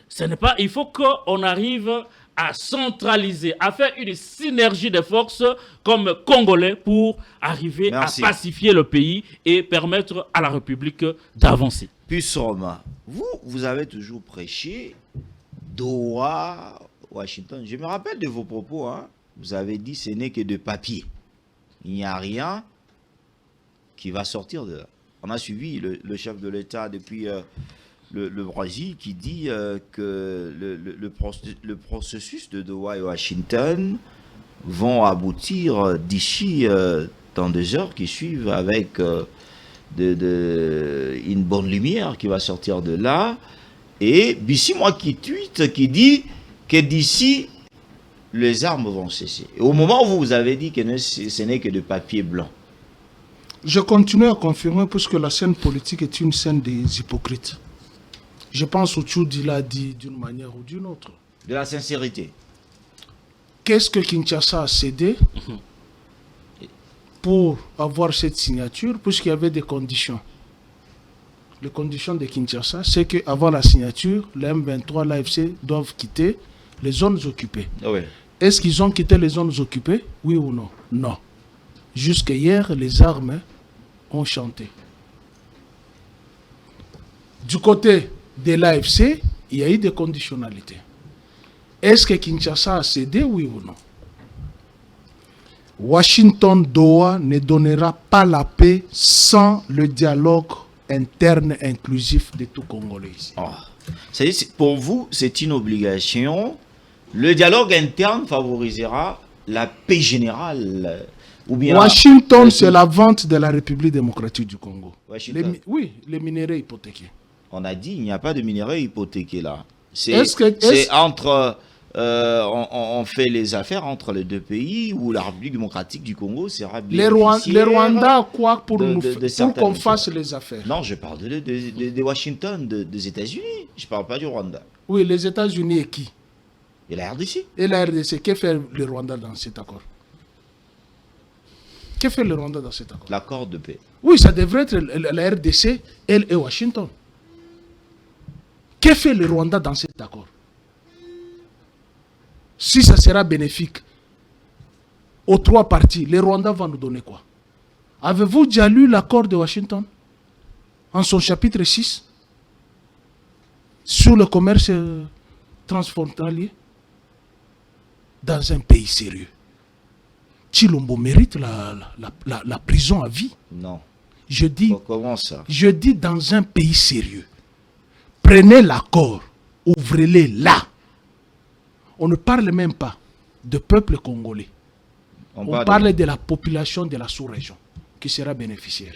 Ce n'est pas, il faut qu'on arrive à centraliser, à faire une synergie de forces comme Congolais pour arriver à pacifier le pays et permettre à la République d'avancer. Puis Roma, vous avez toujours prêché Doha, Washington. Je me rappelle de vos propos, hein. Vous avez dit ce n'est que de papier. Il n'y a rien qui va sortir de là. On a suivi le chef de l'État depuis le Brésil qui dit que le processus de Doha et Washington vont aboutir d'ici dans 2 heures qui suivent avec une bonne lumière qui va sortir de là. Et Bissi, moi qui tweet, qui dit que d'ici, les armes vont cesser. Et au moment où vous avez dit que ce n'est que de papier blanc. Je continue à confirmer puisque la scène politique est une scène des hypocrites. Je pense que Tchoudi l'a dit d'une manière ou d'une autre. De la sincérité. Qu'est-ce que Kinshasa a cédé pour avoir cette signature, puisqu'il y avait des conditions. Les conditions de Kinshasa, c'est qu'avant la signature, les M23, l'AFC doivent quitter les zones occupées. Oui. Est-ce qu'ils ont quitté les zones occupées? Oui ou non? Non. Jusqu'à hier, les armes ont chanté. Du côté de l'AFC, il y a eu des conditionnalités. Est-ce que Kinshasa a cédé, oui ou non? Washington Doha ne donnera pas la paix sans le dialogue interne inclusif de tout Congolais ici. Oh. Pour vous, c'est une obligation. Le dialogue interne favorisera la paix générale. Ou bien Washington, c'est la vente de la République démocratique du Congo. Oui, les minéraux hypothéqués. On a dit qu'il n'y a pas de minéraux hypothéqués là. On fait les affaires entre les deux pays où la République démocratique du Congo sera bénéficiaire. Les Rwandais, quoi pour qu'on fasse les affaires? Non, je parle de Washington, des États-Unis. Je ne parle pas du Rwanda. Oui, les États-Unis et qui? Et la RDC. Et la RDC, que fait le Rwanda dans cet accord? Que fait le Rwanda dans cet accord? L'accord de paix. Oui, ça devrait être la RDC, elle et Washington. Que fait le Rwanda dans cet accord? Si ça sera bénéfique aux 3 parties, les Rwandais vont nous donner quoi? Avez-vous déjà lu l'accord de Washington en son chapitre 6 sur le commerce transfrontalier? Dans un pays sérieux, Tshilombo mérite la prison à vie. Non. Comment ça? Je dis dans un pays sérieux. Prenez l'accord, ouvrez-les là. On ne parle même pas de peuple congolais. On parle de la population de la sous-région qui sera bénéficiaire.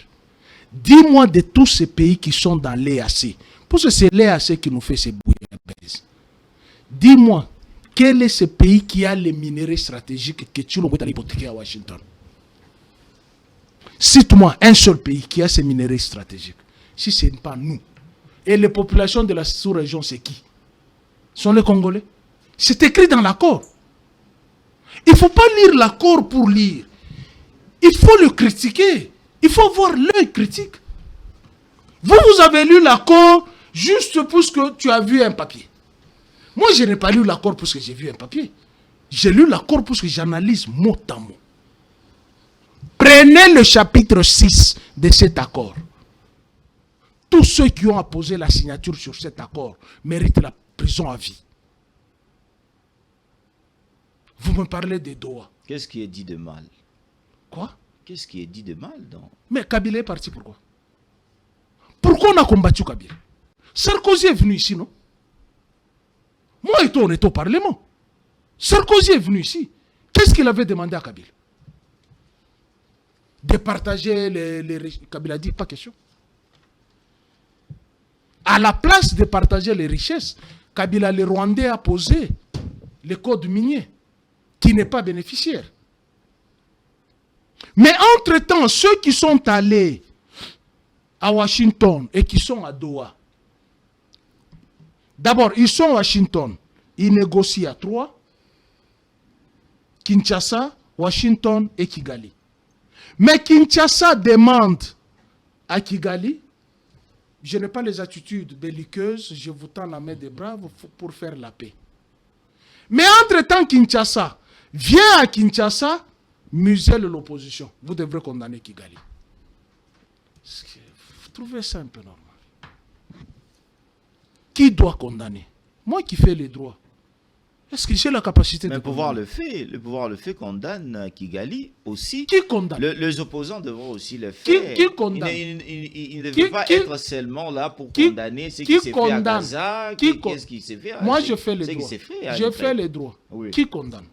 Dis-moi de tous ces pays qui sont dans l'EAC. Parce que c'est l'EAC qui nous fait ces bouillabaisse. Dis-moi, quel est ce pays qui a les minéraux stratégiques que tu l'as hypothéqué à Washington? Cite-moi un seul pays qui a ces minerais stratégiques. Si ce n'est pas nous. Et les populations de la sous-région, c'est qui? Ce sont les Congolais. C'est écrit dans l'accord. Il ne faut pas lire l'accord pour lire. Il faut le critiquer. Il faut avoir l'œil critique. Vous avez lu l'accord juste parce que tu as vu un papier. Moi, je n'ai pas lu l'accord parce que j'ai vu un papier. J'ai lu l'accord parce que j'analyse mot à mot. Prenez le chapitre 6 de cet accord. Tous ceux qui ont apposé la signature sur cet accord méritent la prison à vie. Vous me parlez des Doha. Qu'est-ce qui est dit de mal? Quoi? Qu'est-ce qui est dit de mal dans... Mais Kabila est parti pourquoi? Pourquoi on a combattu Kabila? Sarkozy est venu ici, non? Moi et toi, on est au Parlement. Sarkozy est venu ici. Qu'est-ce qu'il avait demandé à Kabila? De partager les... Kabila dit, pas question. À la place de partager les richesses, Kabila, le Rwandais, a posé le code minier, qui n'est pas bénéficiaire. Mais entre-temps, ceux qui sont allés à Washington et qui sont à Doha, d'abord, ils sont à Washington, ils négocient à 3, Kinshasa, Washington et Kigali. Mais Kinshasa demande à Kigali, je n'ai pas les attitudes belliqueuses, je vous tends la main des braves pour faire la paix. Mais entre-temps, Kinshasa vient à Kinshasa, muselle l'opposition. Vous devrez condamner Kigali. Vous trouvez ça un peu normal? Qui doit condamner? Moi qui fais les droits. Est-ce que j'ai la capacité de condamner? Le pouvoir le fait condamne Kigali aussi. Qui condamne? Les opposants devront aussi le faire. Qui condamne? Il ne veut pas être seulement là pour condamner ce qui s'est fait à Gaza. Qu'est-ce qui s'est fait? Moi, je fais les droits. Je fais les droits. Oui. Qui condamne?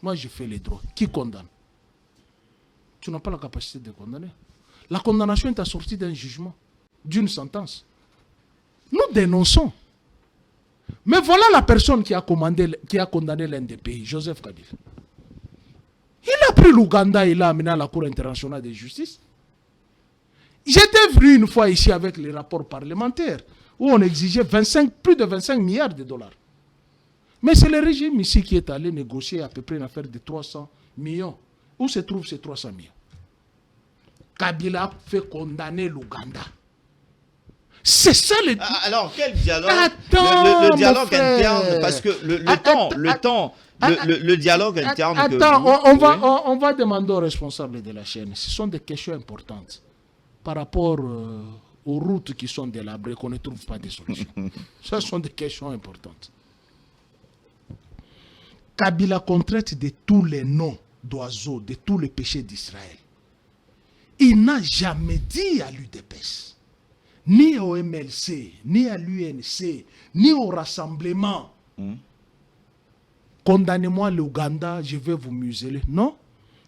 Moi, je fais les droits. Qui condamne? Tu n'as pas la capacité de condamner. La condamnation est assortie d'un jugement, d'une sentence. Nous dénonçons. Mais voilà la personne qui a condamné l'un des pays, Joseph Kabila. Il a pris l'Ouganda et l'a amené à la Cour internationale de justice. J'étais venu une fois ici avec les rapports parlementaires où on exigeait plus de 25 milliards de dollars. Mais c'est le régime ici qui est allé négocier à peu près une affaire de 300 millions. Où se trouvent ces 300 millions? Kabila fait condamner l'Ouganda. C'est ça le... Alors, quel dialogue? Attends, le dialogue mon frère. interne, parce que le dialogue interne... Attends, on va demander aux responsables de la chaîne. Ce sont des questions importantes par rapport aux routes qui sont délabrées, qu'on ne trouve pas de solution. Ce sont des questions importantes. Kabila contrainte de tous les noms d'oiseaux, de tous les péchés d'Israël. Il n'a jamais dit à l'UDPS, ni au MLC, ni à l'UNC, ni au rassemblement, condamnez-moi l'Ouganda, je vais vous museler. Non,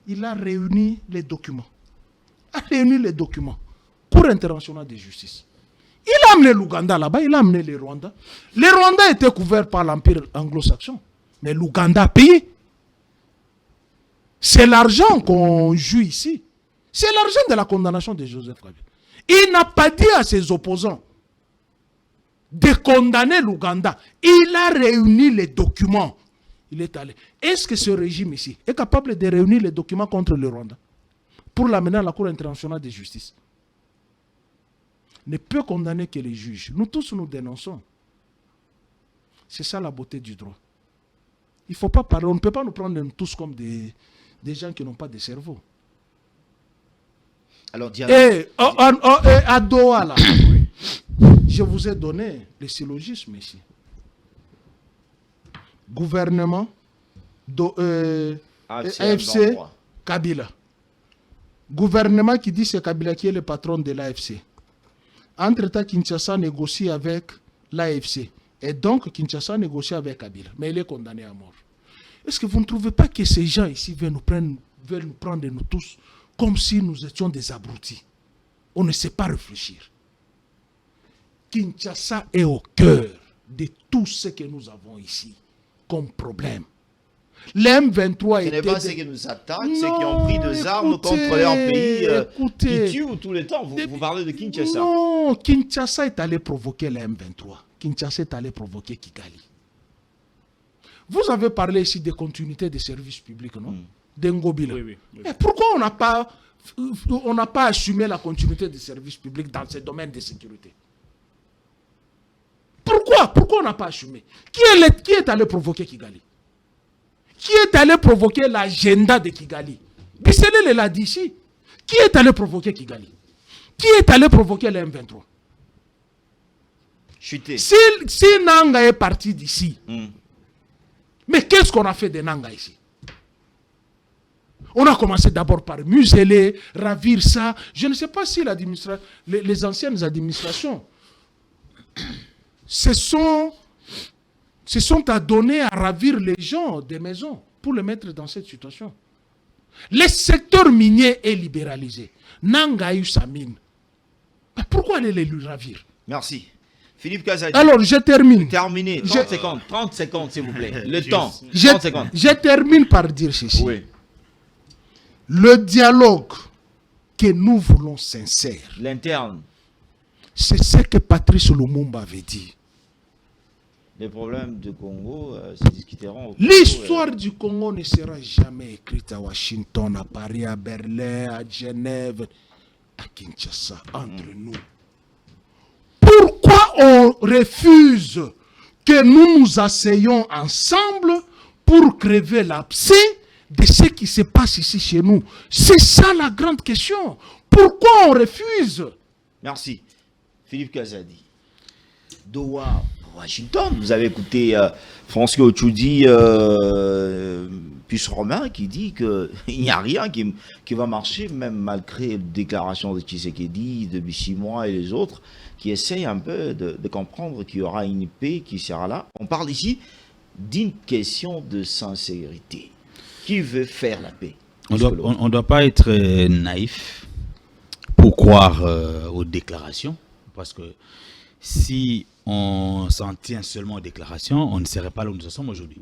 il a réuni les documents. Cour internationale de justice. Il a amené l'Ouganda là-bas, il a amené les Rwandais. Les Rwandais étaient couverts par l'Empire anglo-saxon. Mais l'Ouganda a payé. C'est l'argent qu'on joue ici. C'est l'argent de la condamnation de Joseph Kabila. Il n'a pas dit à ses opposants de condamner l'Ouganda. Il a réuni les documents. Il est allé. Est-ce que ce régime ici est capable de réunir les documents contre le Rwanda pour l'amener à la Cour internationale de justice? Ne peut condamner que les juges. Nous tous nous dénonçons. C'est ça la beauté du droit. Il ne faut pas parler. On ne peut pas nous prendre tous comme des gens qui n'ont pas de cerveau. Alors, à Doha, là, je vous ai donné le syllogisme ici. Gouvernement, AFC, Kabila. Gouvernement qui dit c'est Kabila qui est le patron de l'AFC. Entre-temps, Kinshasa négocie avec l'AFC. Et donc, Kinshasa négocie avec Kabila. Mais il est condamné à mort. Est-ce que vous ne trouvez pas que ces gens ici veulent nous prendre nous tous comme si nous étions des abrutis? On ne sait pas réfléchir. Kinshasa est au cœur de tout ce que nous avons ici comme problème. Les M23 Ce étaient... n'est pas ceux qui nous attaquent, ceux qui ont pris des armes contre leur pays qui tuent tout le temps. Vous parlez de Kinshasa. Non, Kinshasa est allé provoquer les M23. Kinshasa est allé provoquer Kigali. Vous avez parlé ici des continuités des services publics, non? D'Ngobila. Oui. Mais pourquoi on n'a pas assumé la continuité des services publics dans ces domaines de sécurité? Pourquoi on n'a pas assumé? Qui est allé provoquer Kigali? Qui est allé provoquer l'agenda de Kigali? Bisselel l'a dit ici. Qui est allé provoquer Kigali? Qui est allé provoquer les M23? Chuté. Si Nanga est parti d'ici, mais qu'est-ce qu'on a fait de Nanga ici? On a commencé d'abord par museler, ravir ça. Je ne sais pas si les anciennes administrations se sont adonnées à ravir les gens des maisons pour les mettre dans cette situation. Le secteur minier est libéralisé. Nanga a eu sa mine. Mais pourquoi aller les lui ravir? Merci. Philippe Kazadi. Alors, je termine. Terminé. 30 secondes, s'il vous plaît. Le temps. 30 secondes. Je termine par dire ceci. Oui. Le dialogue que nous voulons sincère, L'interne. c'est ce que Patrice Lumumba avait dit. Les problèmes du Congo se discuteront. L'histoire du Congo ne sera jamais écrite à Washington, à Paris, à Berlin, à Genève, à Kinshasa, entre nous. Pourquoi on refuse que nous nous asseyions ensemble pour crever l'abcès de ce qui se passe ici chez nous? C'est ça la grande question. Pourquoi on refuse? Merci. Philippe Kazadi. Doha, Washington. Vous avez écouté François Ochoudi, Puce Romain, qui dit qu'il n'y a rien qui va marcher, même malgré les déclarations de Tshisekedi, de Bissimois et les autres, qui essayent un peu de comprendre qu'il y aura une paix qui sera là. On parle ici d'une question de sincérité. Qui veut faire la paix? On ne doit pas être naïf pour croire aux déclarations, parce que si on s'en tient seulement aux déclarations, on ne serait pas là où nous en sommes aujourd'hui.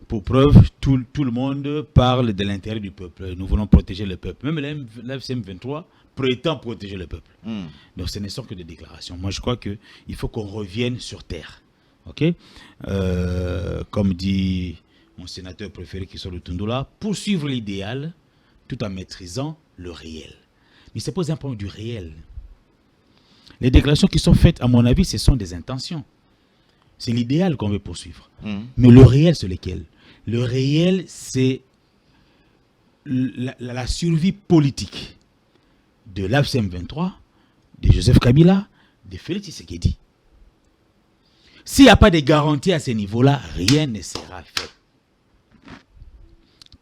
Pour preuve, tout le monde parle de l'intérêt du peuple. Nous voulons protéger le peuple. Même l'FCM 23 prétend protéger le peuple. Donc ce ne sont que des déclarations. Moi, je crois qu'il faut qu'on revienne sur terre. Ok? Comme dit mon sénateur préféré qui sort de Tundula, poursuivre l'idéal tout en maîtrisant le réel. Mais ça pose un problème du réel. Les déclarations qui sont faites, à mon avis, ce sont des intentions. C'est l'idéal qu'on veut poursuivre. Mais le réel, c'est lequel? Le réel, c'est la survie politique de l'AFCM 23, de Joseph Kabila, de Félix Tshisekedi. S'il n'y a pas de garantie à ce niveau-là, rien ne sera fait.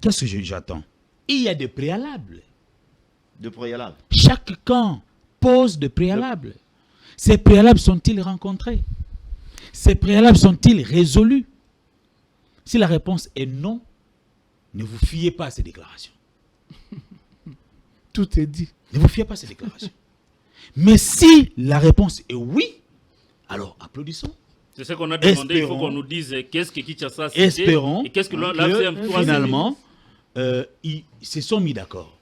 Qu'est-ce que j'attends? Il y a des préalables. De préalable. Chaque camp pose des préalables. Ces préalables sont-ils rencontrés? Ces préalables sont-ils résolus? Si la réponse est non, ne vous fiez pas à ces déclarations. Tout est dit. Ne vous fiez pas à ces déclarations. Mais si la réponse est oui, alors applaudissons. C'est ce qu'on a demandé. Il faut qu'on nous dise qu'est-ce que Kinshasa a cité et qu'est-ce que l'AFCM finalement ils se sont mis d'accord.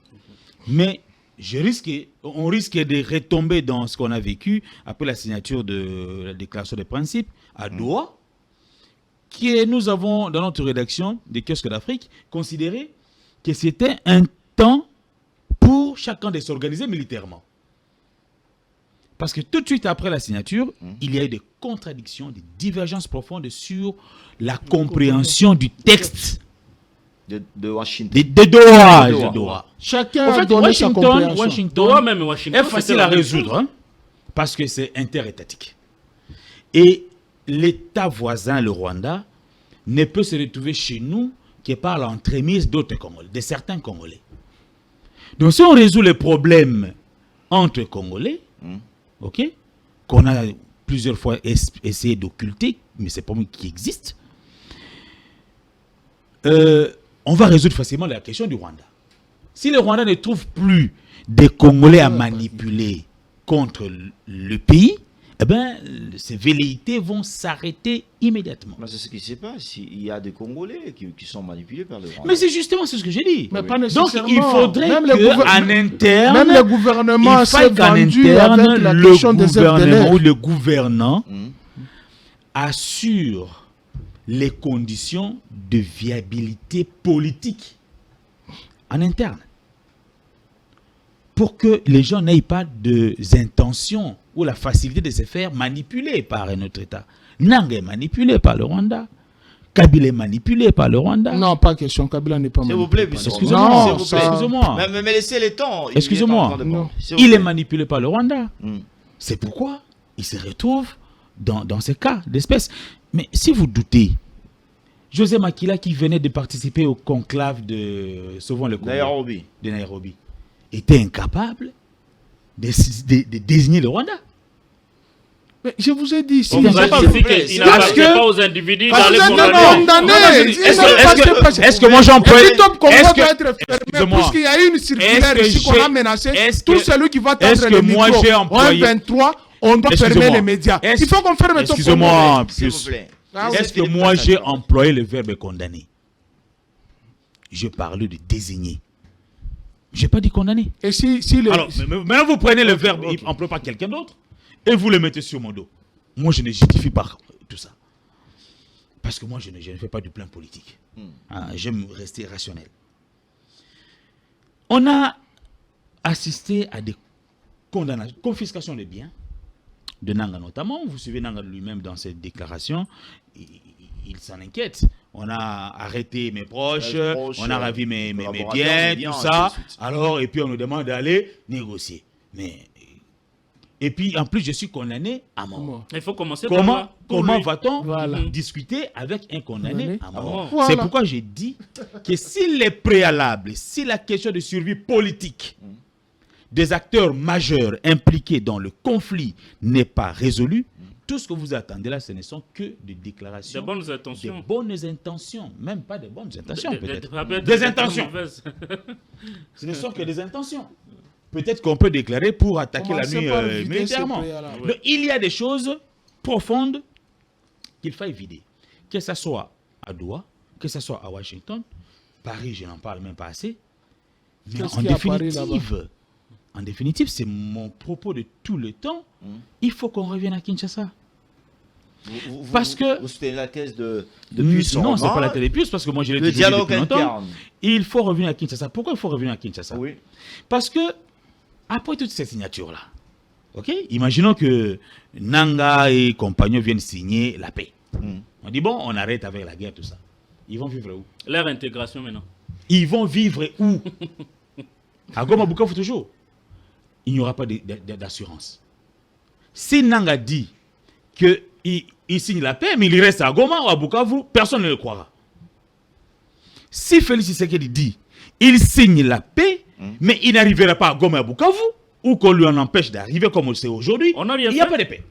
Mais on risque de retomber dans ce qu'on a vécu après la signature de la déclaration des principes à Doha, nous avons dans notre rédaction des kiosques d'Afrique considéré que c'était un temps pour chacun de s'organiser militairement. Parce que tout de suite après la signature, il y a eu des contradictions, des divergences profondes sur la compréhension du texte de Washington. De Doha. Chacun En fait, a donné sa compréhension. Washington est facile à résoudre, hein, parce que c'est interétatique. Et l'État voisin, le Rwanda, ne peut se retrouver chez nous que par l'entremise d'autres Congolais, de certains Congolais. Donc si on résout les problèmes entre Congolais, ok, qu'on a plusieurs fois essayé d'occulter, mais c'est pas moi qui existe, on va résoudre facilement la question du Rwanda. Si le Rwanda ne trouve plus des Congolais à manipuler contre le pays, eh bien, ces velléités vont s'arrêter immédiatement. C'est ce qui se passe. Il y a des Congolais qui sont manipulés par le Rwanda. Mais c'est justement ce que j'ai dit. Mais pas Donc, nécessairement. il faudrait Même qu'en interne, même le gouvernement il s'est faille qu'en vendu interne, avec la le question des gouvernement ou FDLR. le gouvernant assure les conditions de viabilité politique en interne. Pour que les gens n'aient pas des intentions ou la facilité de se faire manipuler par un autre État. Nanga est manipulé par le Rwanda. Kabila est manipulé par le Rwanda. Non, pas question. Kabila n'est pas S'il vous plaît, manipulé. monsieur. Excusez-moi. Non, S'il vous plaît. ça- Excusez-moi. Mais laissez le temps. Il est Excusez-moi. en train de parler. Non. S'il vous Il est plaît. manipulé par le Rwanda. Mm. C'est pourquoi il se retrouve dans ces cas d'espèce. Mais si vous doutez, José Makila qui venait de participer au conclave de Sauvons le Congo Nairobi. de Nairobi était incapable de désigner le Rwanda. Mais je vous ai dit, si On les vous a gens- dit qu'il Parce n'appartient que- pas aux individus Parce d'aller que condamner. Est-ce que moi j'emploie Et Top Congo est-ce doit que- être fermé excusez-moi. puisqu'il y a une circulaire Est-ce que ici qu'on j'ai- a menacé. est-ce Tout que- celui qui va est-ce tendre que le moi micro j'ai en employé- 23, on doit fermer Excusez-moi. les médias. Est-ce- Il faut qu'on ferme Top Excusez-moi, Congo. S'il vous plus. plaît. Ah oui. Est-ce que moi j'ai employé le verbe condamner? Je parle de désigner. Je n'ai pas dit condamner. Et si les... Alors, maintenant vous prenez le verbe employé par quelqu'un d'autre et vous le mettez sur mon dos. Moi, je ne justifie pas tout ça. Parce que moi, je ne fais pas du plan politique. Hein, j'aime rester rationnel. On a assisté à des condamnations, confiscation de biens, de Nanga notamment. Vous suivez Nanga lui-même dans cette déclaration. Il s'en inquiète. On a arrêté mes proches, on a ravi mes biens, tout ça. Alors, et puis on nous demande d'aller négocier. Mais, et puis, en plus, je suis condamné à mort. Il faut commencer par là. Comment va-t-on Voilà. discuter avec un condamné à mort? Voilà. C'est pourquoi j'ai dit que s'il est préalable, si la question de survie politique des acteurs majeurs impliqués dans le conflit n'est pas résolue, tout ce que vous attendez là, ce ne sont que des déclarations. De bonnes intentions. Des bonnes intentions. Même pas de bonnes intentions, peut-être. peut-être Des intentions. mauvaises. Ce ne sont que des intentions. Peut-être qu'on peut déclarer pour attaquer Commencez la nuit par vider militairement. ce préalable. Donc, il y a des choses profondes qu'il faille vider. Que ce soit à Doha, que ce soit à Washington, Paris, je n'en parle même pas assez. Mais Qu'est-ce en qu'il y a à Paris, définitive, c'est mon propos de tout le temps. Il faut qu'on revienne à Kinshasa. Parce que vous soutenez la thèse de puissance. non, c'est pas la télépuce, parce que moi je l'ai Le toujours dit dialogue depuis longtemps. interne. Il faut revenir à Kinshasa. Pourquoi il faut revenir à Kinshasa? Oui. Parce que, après toutes ces signatures-là, ok, imaginons que Nanga et compagnons viennent signer la paix. On dit, bon, on arrête avec la guerre, tout ça. Ils vont vivre où? Leur intégration maintenant. Ils vont vivre où? À Goma, Bukavu, toujours. Il n'y aura pas d'assurance. Si Nanga dit qu'il signe la paix, mais il reste à Goma ou à Bukavu, personne ne le croira. Si Félix Tshisekedi dit il signe la paix, mais il n'arrivera pas à Goma et à Bukavu, ou qu'on lui en empêche d'arriver comme on le sait aujourd'hui, On n'a il rien n'y a fait. pas de paix.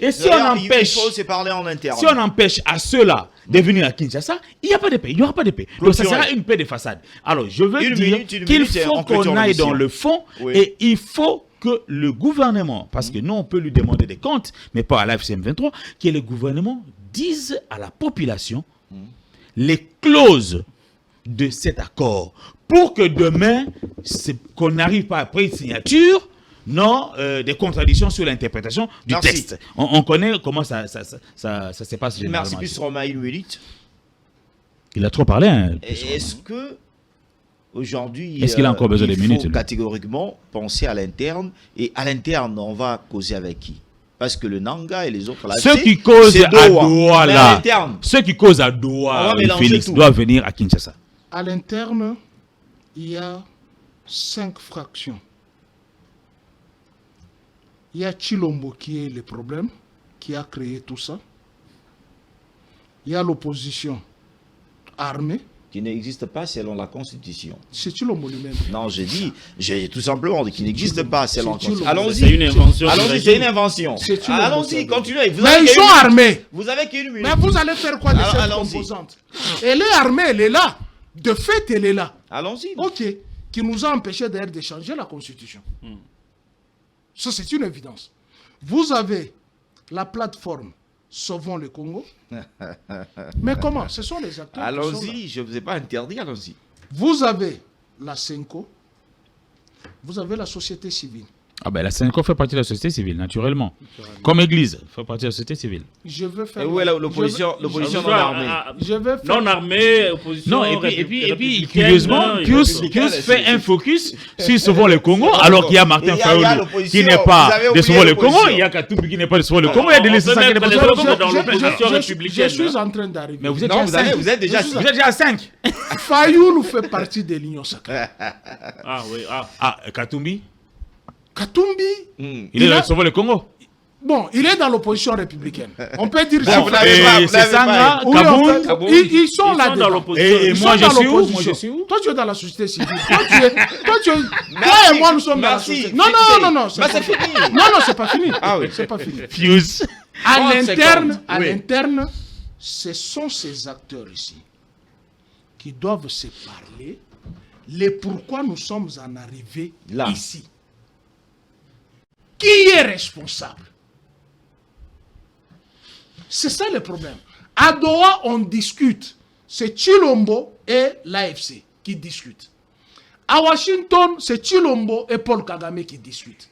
Et si on empêche, Il faut se parler en interne. si on empêche à ceux-là de venir à Kinshasa, il n'y a pas de paix. Il n'y aura pas de paix. Donc ça Clôturez. sera une paix de façade. Alors je veux Une dire minute, qu'il et faut on clôture qu'on aille l'émission. dans le fond Oui. et il faut que le gouvernement, parce que nous on peut lui demander des comptes, mais pas à la FCM 23, que le gouvernement dise à la population les clauses de cet accord pour que demain, qu'on n'arrive pas après une signature, non, des contradictions sur l'interprétation du Merci. texte. On connaît comment ça se passe généralement. Merci plus Romain Inuelit. Il a trop parlé. Hein, Est-ce que aujourd'hui, Est-ce qu'il a encore besoin de minutes, il faut lui catégoriquement penser à l'interne, et à l'interne, on va causer avec qui? Parce que le Nanga et les autres là, ceux c'est- qui causent c'est à Doha. Doha Mais à là, l'interne, ceux qui causent à On Doha, va mélanger Félix, tout. doivent venir à Kinshasa. À l'interne, il y a 5 fractions. Il y a Chilombo qui est le problème, qui a créé tout ça. Il y a l'opposition armée. qui n'existe pas selon la Constitution. C'est Chilombo lui-même. Non, j'ai tout simplement dit qu'il n'existe pas selon la C'est Constitution. Chilombo. C'est une Allons-y. invention. du Allons-y, régime. c'est une invention. C'est Chilombo, Allons-y, ça. continuez. Vous Mais avez ils qu'une sont minute. armés. Vous avez qu'une minute. Mais vous allez faire quoi de Alors, cette allons-y. composante? Elle est armée, elle est là. De fait, elle est là. Allons-y. Ok. Qui nous a empêché d'ailleurs de changer la Constitution. Ça, c'est une évidence. Vous avez la plateforme Sauvons le Congo. Mais comment? Ce sont les acteurs. Allons-y, je ne vous ai pas interdit, allons-y. Vous avez la CENCO. Vous avez la société civile. Ah ben la CENCO fait partie de la société civile, naturellement. Comme Église, fait partie de la société civile. Je veux faire. Et où est l'opposition non armée? Je veux faire. Non armée, opposition. Non, et puis curieusement, Pius fait un focus sur Sauvons le Congo, alors qu'il y a Martin Fayulu qui n'est pas de Sauvons le Congo, il y a Katumbi qui n'est pas de Sauvons le Congo, il y a des listes qui n'est pas de Sauvons le Congo. Dans l'opposition républicaine. Je suis en train d'arriver. Mais vous êtes déjà à 5. Fayulu fait partie de l'Union sacrée. Ah oui, Katumbi, Katumbi, il est dans Sauvons le Congo. bon, il est dans l'opposition républicaine. On peut dire Vous l'avez pas, c'est Sanga, Oui, Kaboun. en fait, ils sont là dans dedans. l'opposition. Et moi je suis où? Toi, tu es dans la société civile. Toi et moi, nous sommes dans la société. Non, c'est fini. Non, c'est pas fini. Ah oui. C'est pas fini. Pius. À 30 l'interne, ce sont ces acteurs ici qui doivent se parler les pourquoi nous sommes en arrivés Là. ici. Qui est responsable? C'est ça le problème. À Doha, on discute. C'est Chilombo et l'AFC qui discutent. À Washington, c'est Chilombo et Paul Kagame qui discutent.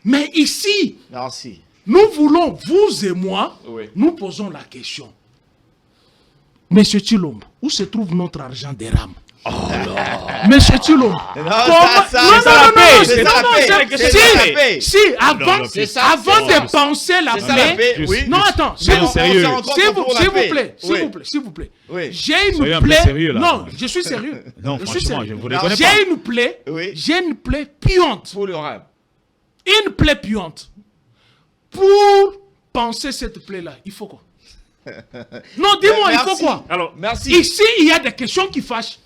Mais ici, Merci. nous voulons, vous et moi, Oui. nous posons la question. Monsieur Chilombo, où se trouve notre argent des rames? Monsieur Chilombo. Si, avant de penser la plaie. Non, attends, s'il vous plaît. Oui. J'ai Soyez une un peu plaie. sérieux, là. Non, je suis sérieux. Non, Je suis franchement, sérieux. je ne vous reconnais pas. J'ai une plaie puante. Pour le rap. Une plaie puante. Pour penser cette plaie-là, il faut quoi? Non, dis-moi, il faut Merci. quoi? Alors, Merci. Ici, il y a des questions qui fâchent.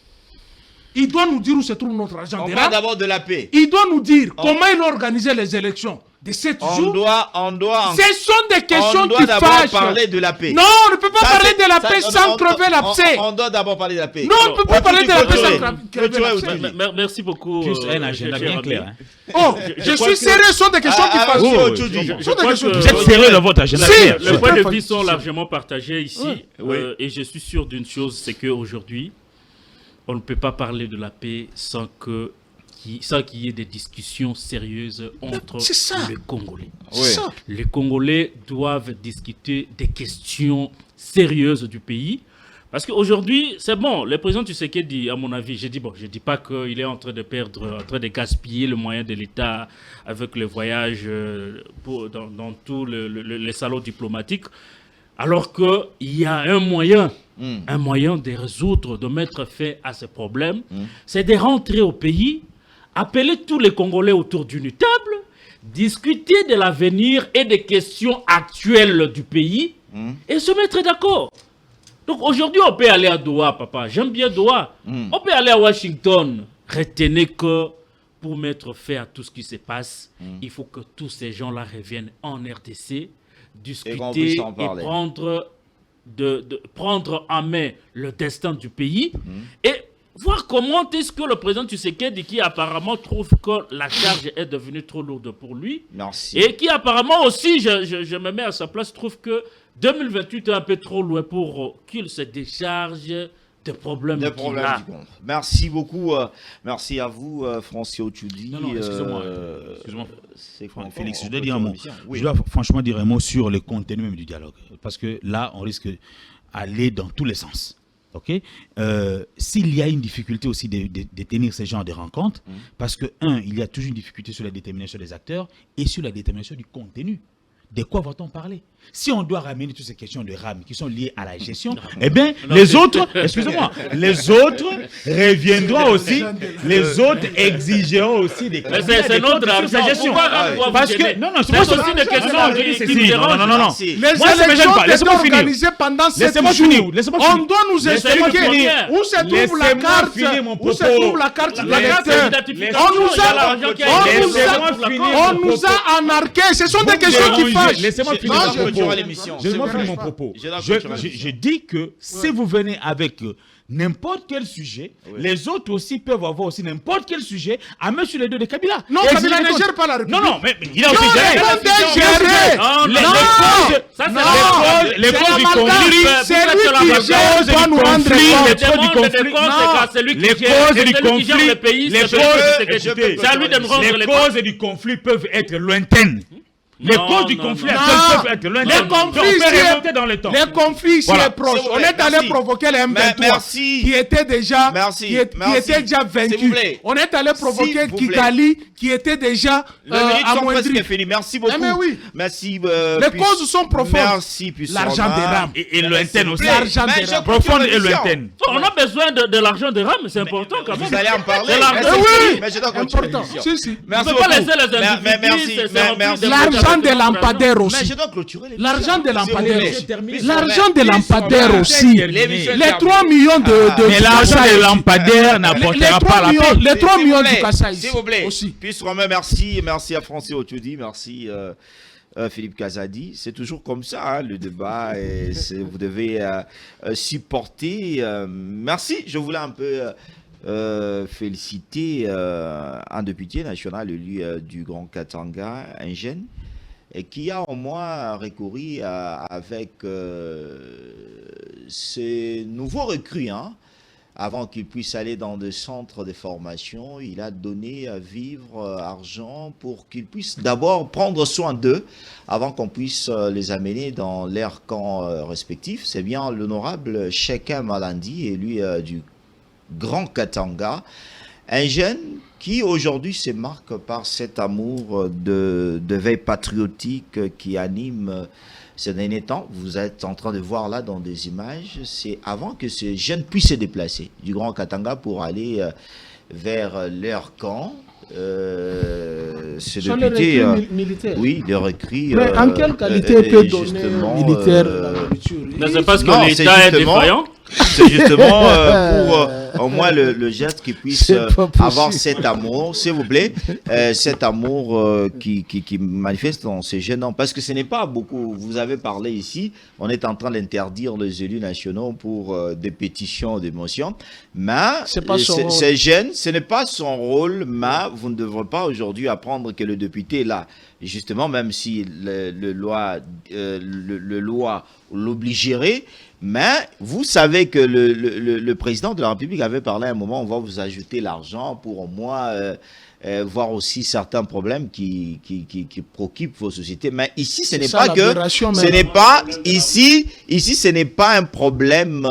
Il doit nous dire où se trouve notre argent On des parle rames. d'abord de la paix. Il doit nous dire comment il a organisé les élections de 7 jours. On doit Ce sont des questions qui d'abord fâchent. parler de la paix. Non, on ne peut pas parler de la paix sans crever l'abcès. On doit d'abord parler de la paix. Non, on ne peut pas parler de la paix sans crever l'abcès. merci beaucoup. Pius a un agenda cher bien ami. clair. Oh, je suis sérieux, ce sont des questions qui fâchent. Je crois que Vous êtes sérieux dans votre agenda Si. clair? les points de vue sont largement partagés ici. Oui. Et je suis sûr d'une chose, c'est qu'aujourd'hui, on ne peut pas parler de la paix sans qu'il y ait des discussions sérieuses entre C'est ça. les Congolais. C'est ça. Les Congolais doivent discuter des questions sérieuses du pays. Parce qu'aujourd'hui, c'est bon, le président Tshisekedi, à mon avis, je dis pas qu'il est en train de gaspiller le moyen de l'État avec le voyage dans tous les salons diplomatiques, alors qu'il y a un moyen de résoudre, de mettre fin à ce problème, c'est de rentrer au pays, appeler tous les Congolais autour d'une table, discuter de l'avenir et des questions actuelles du pays et se mettre d'accord. Donc aujourd'hui, on peut aller à Doha, papa. J'aime bien Doha. On peut aller à Washington. Retenez que pour mettre fin à tout ce qui se passe, il faut que tous ces gens-là reviennent en RDC, discuter et prendre en main le destin du pays et voir comment est-ce que le président Tshisekedi, qui apparemment trouve que la charge est devenue trop lourde pour lui, Merci. et qui apparemment aussi, je me mets à sa place, trouve que 2028 est un peu trop loin pour qu'il se décharge des problèmes Des qu'il problèmes a. du Congo. Merci beaucoup. Merci à vous, Francis Ochudi. Non, excusez-moi. C'est Félix, je dois dire un mot. Oui. Je dois franchement dire un mot sur le contenu même du dialogue. Parce que là, on risque d'aller dans tous les sens. Ok. S'il y a une difficulté aussi de tenir ce genre de rencontres, parce que, il y a toujours une difficulté sur la détermination des acteurs et sur la détermination du contenu. De quoi va-t-on parler? Si on doit ramener toutes ces questions de RAM qui sont liées à la gestion, eh bien, les autres, excusez-moi, les autres reviendront aussi, les autres exigeront aussi des questions. C'est notre argent. gestion. Parce que, non, c'est moi aussi des questions qui me dérangent. Non. Les Moi, ça me gêne élections pas. étaient Laissez-moi finir. organisées pendant 7 Laissez-moi jours. finir. Laissez-moi On finir. doit nous Laissez-moi expliquer finir. où se trouve la Laissez-moi carte. finir mon Où se propos. trouve la carte La carte d'électeur. d'identification, On nous il y a l'argent qui a été Laissez-moi versé. finir On mon nous propos. a anarqués. Ce sont des questions qui fâchent. Laissez-moi finir mon propos. l'émission. Je vais dérange finir mon pas. propos. Je dois clôturer Je dis que si vous venez avec n'importe quel sujet, les autres aussi peuvent avoir aussi n'importe quel sujet à mettre sur les dos de Kabila. Non, Et Kabila je ne les gère pas la République. Non, mais il a aussi géré. Les causes du conflit, c'est lui qui gère, doit nous rendre compte. Les causes du conflit peuvent être lointaines. Les causes du conflit peuvent être lointaines. Les conflits dans le temps. Les conflits ici est proche. On est allé provoquer les M23 qui était déjà vaincu. On est allé provoquer Kigali qui était déjà amoindri. Merci beaucoup. Merci. Les causes sont profondes. Merci. L'argent des rames. Et lointaine aussi. L'argent des rames. Profonde et lointaine. On a besoin de l'argent des rames, c'est important quand même. Vous allez en parler. Oui, mais je dois continuer. important. Si. Merci On ne peut pas laisser les individus. Merci. L'argent des lampadaires aussi. Mais je dois clôturer les L'argent des lampadaires plaît. aussi. L'argent des lampadaires aussi. Les 3 millions de Mais l'argent des lampadaires n'apportera pas la paix. Les 3 millions du Kassai s'il vous plaît. aussi. Puis Romain, merci à Francis Otudi, merci Philippe Kazadi. C'est toujours comme ça, hein, le débat. Et vous devez supporter. Merci. Je voulais un peu féliciter un député national élu du Grand Katanga, un jeune, et qui a au moins recouru avec ces nouveaux recrues, hein, avant qu'ils puissent aller dans des centres de formation. Il a donné vivre, argent, pour qu'ils puissent d'abord prendre soin d'eux avant qu'on puisse les amener dans leurs camps respectifs. C'est bien l'honorable Shekem Malandi, élu du Grand Katanga, un jeune qui aujourd'hui se marque par cet amour de veille patriotique qui anime ces derniers temps. Vous êtes en train de voir là dans des images, c'est avant que ces jeunes puissent se déplacer du Grand Katanga pour aller vers leur camp. Ce député, militaire. Oui, le recrues. Mais en quelle qualité peut donner militaire la nourriture? Mais c'est parce que l'État est défaillant. C'est justement pour au moins le geste qui puisse avoir cet amour, s'il vous plaît, cet amour qui manifeste dans ces jeunes hommes. Parce que ce n'est pas beaucoup. Vous avez parlé ici, on est en train d'interdire les élus nationaux pour des pétitions, des motions. Mais ces jeunes, ce n'est pas son rôle, mais vous ne devrez pas aujourd'hui apprendre que le député est là. Justement, même si le loi l'obligerait, mais vous savez que le président de la République avait parlé à un moment, on va vous ajouter l'argent pour au moins voir aussi certains problèmes qui préoccupent vos sociétés. Mais ici, ce n'est pas que, ce n'est pas, ici, ce n'est pas un problème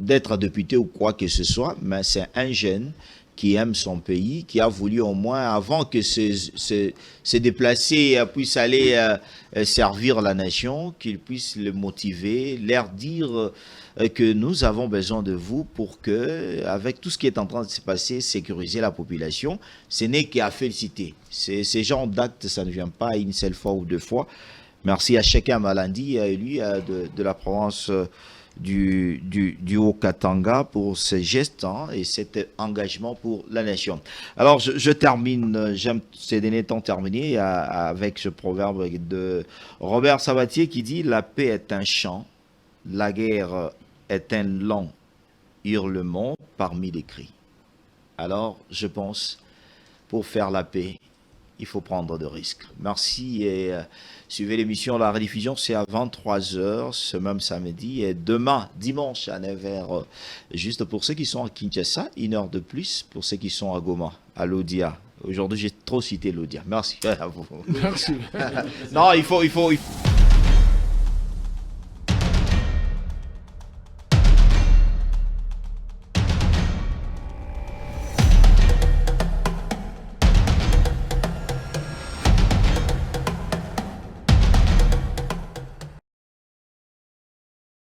d'être député ou quoi que ce soit, mais c'est un jeune qui aime son pays, qui a voulu au moins, avant que se déplacer, puisse aller servir la nation, qu'il puisse le motiver, leur dire que nous avons besoin de vous pour que, avec tout ce qui est en train de se passer, sécuriser la population. Ce n'est qu'à féliciter. Ces genres d'actes, ça ne vient pas une seule fois ou deux fois. Merci à Shekem Malandi, élu de la province du Haut-Katanga pour ces gestes, hein, et cet engagement pour la nation. Alors, je termine, j'aime ces derniers temps terminer avec ce proverbe de Robert Sabatier qui dit « La paix est un chant, la guerre est un long hurlement parmi les cris. » Alors, je pense, pour faire la paix, il faut prendre de risques. Merci et suivez l'émission. La rediffusion, c'est à 23h ce même samedi. Et demain, dimanche, à 9h, juste pour ceux qui sont à Kinshasa, 1 heure de plus pour ceux qui sont à Goma, à Lodia. Aujourd'hui, j'ai trop cité Lodia. Merci à vous. Merci. Non, il faut...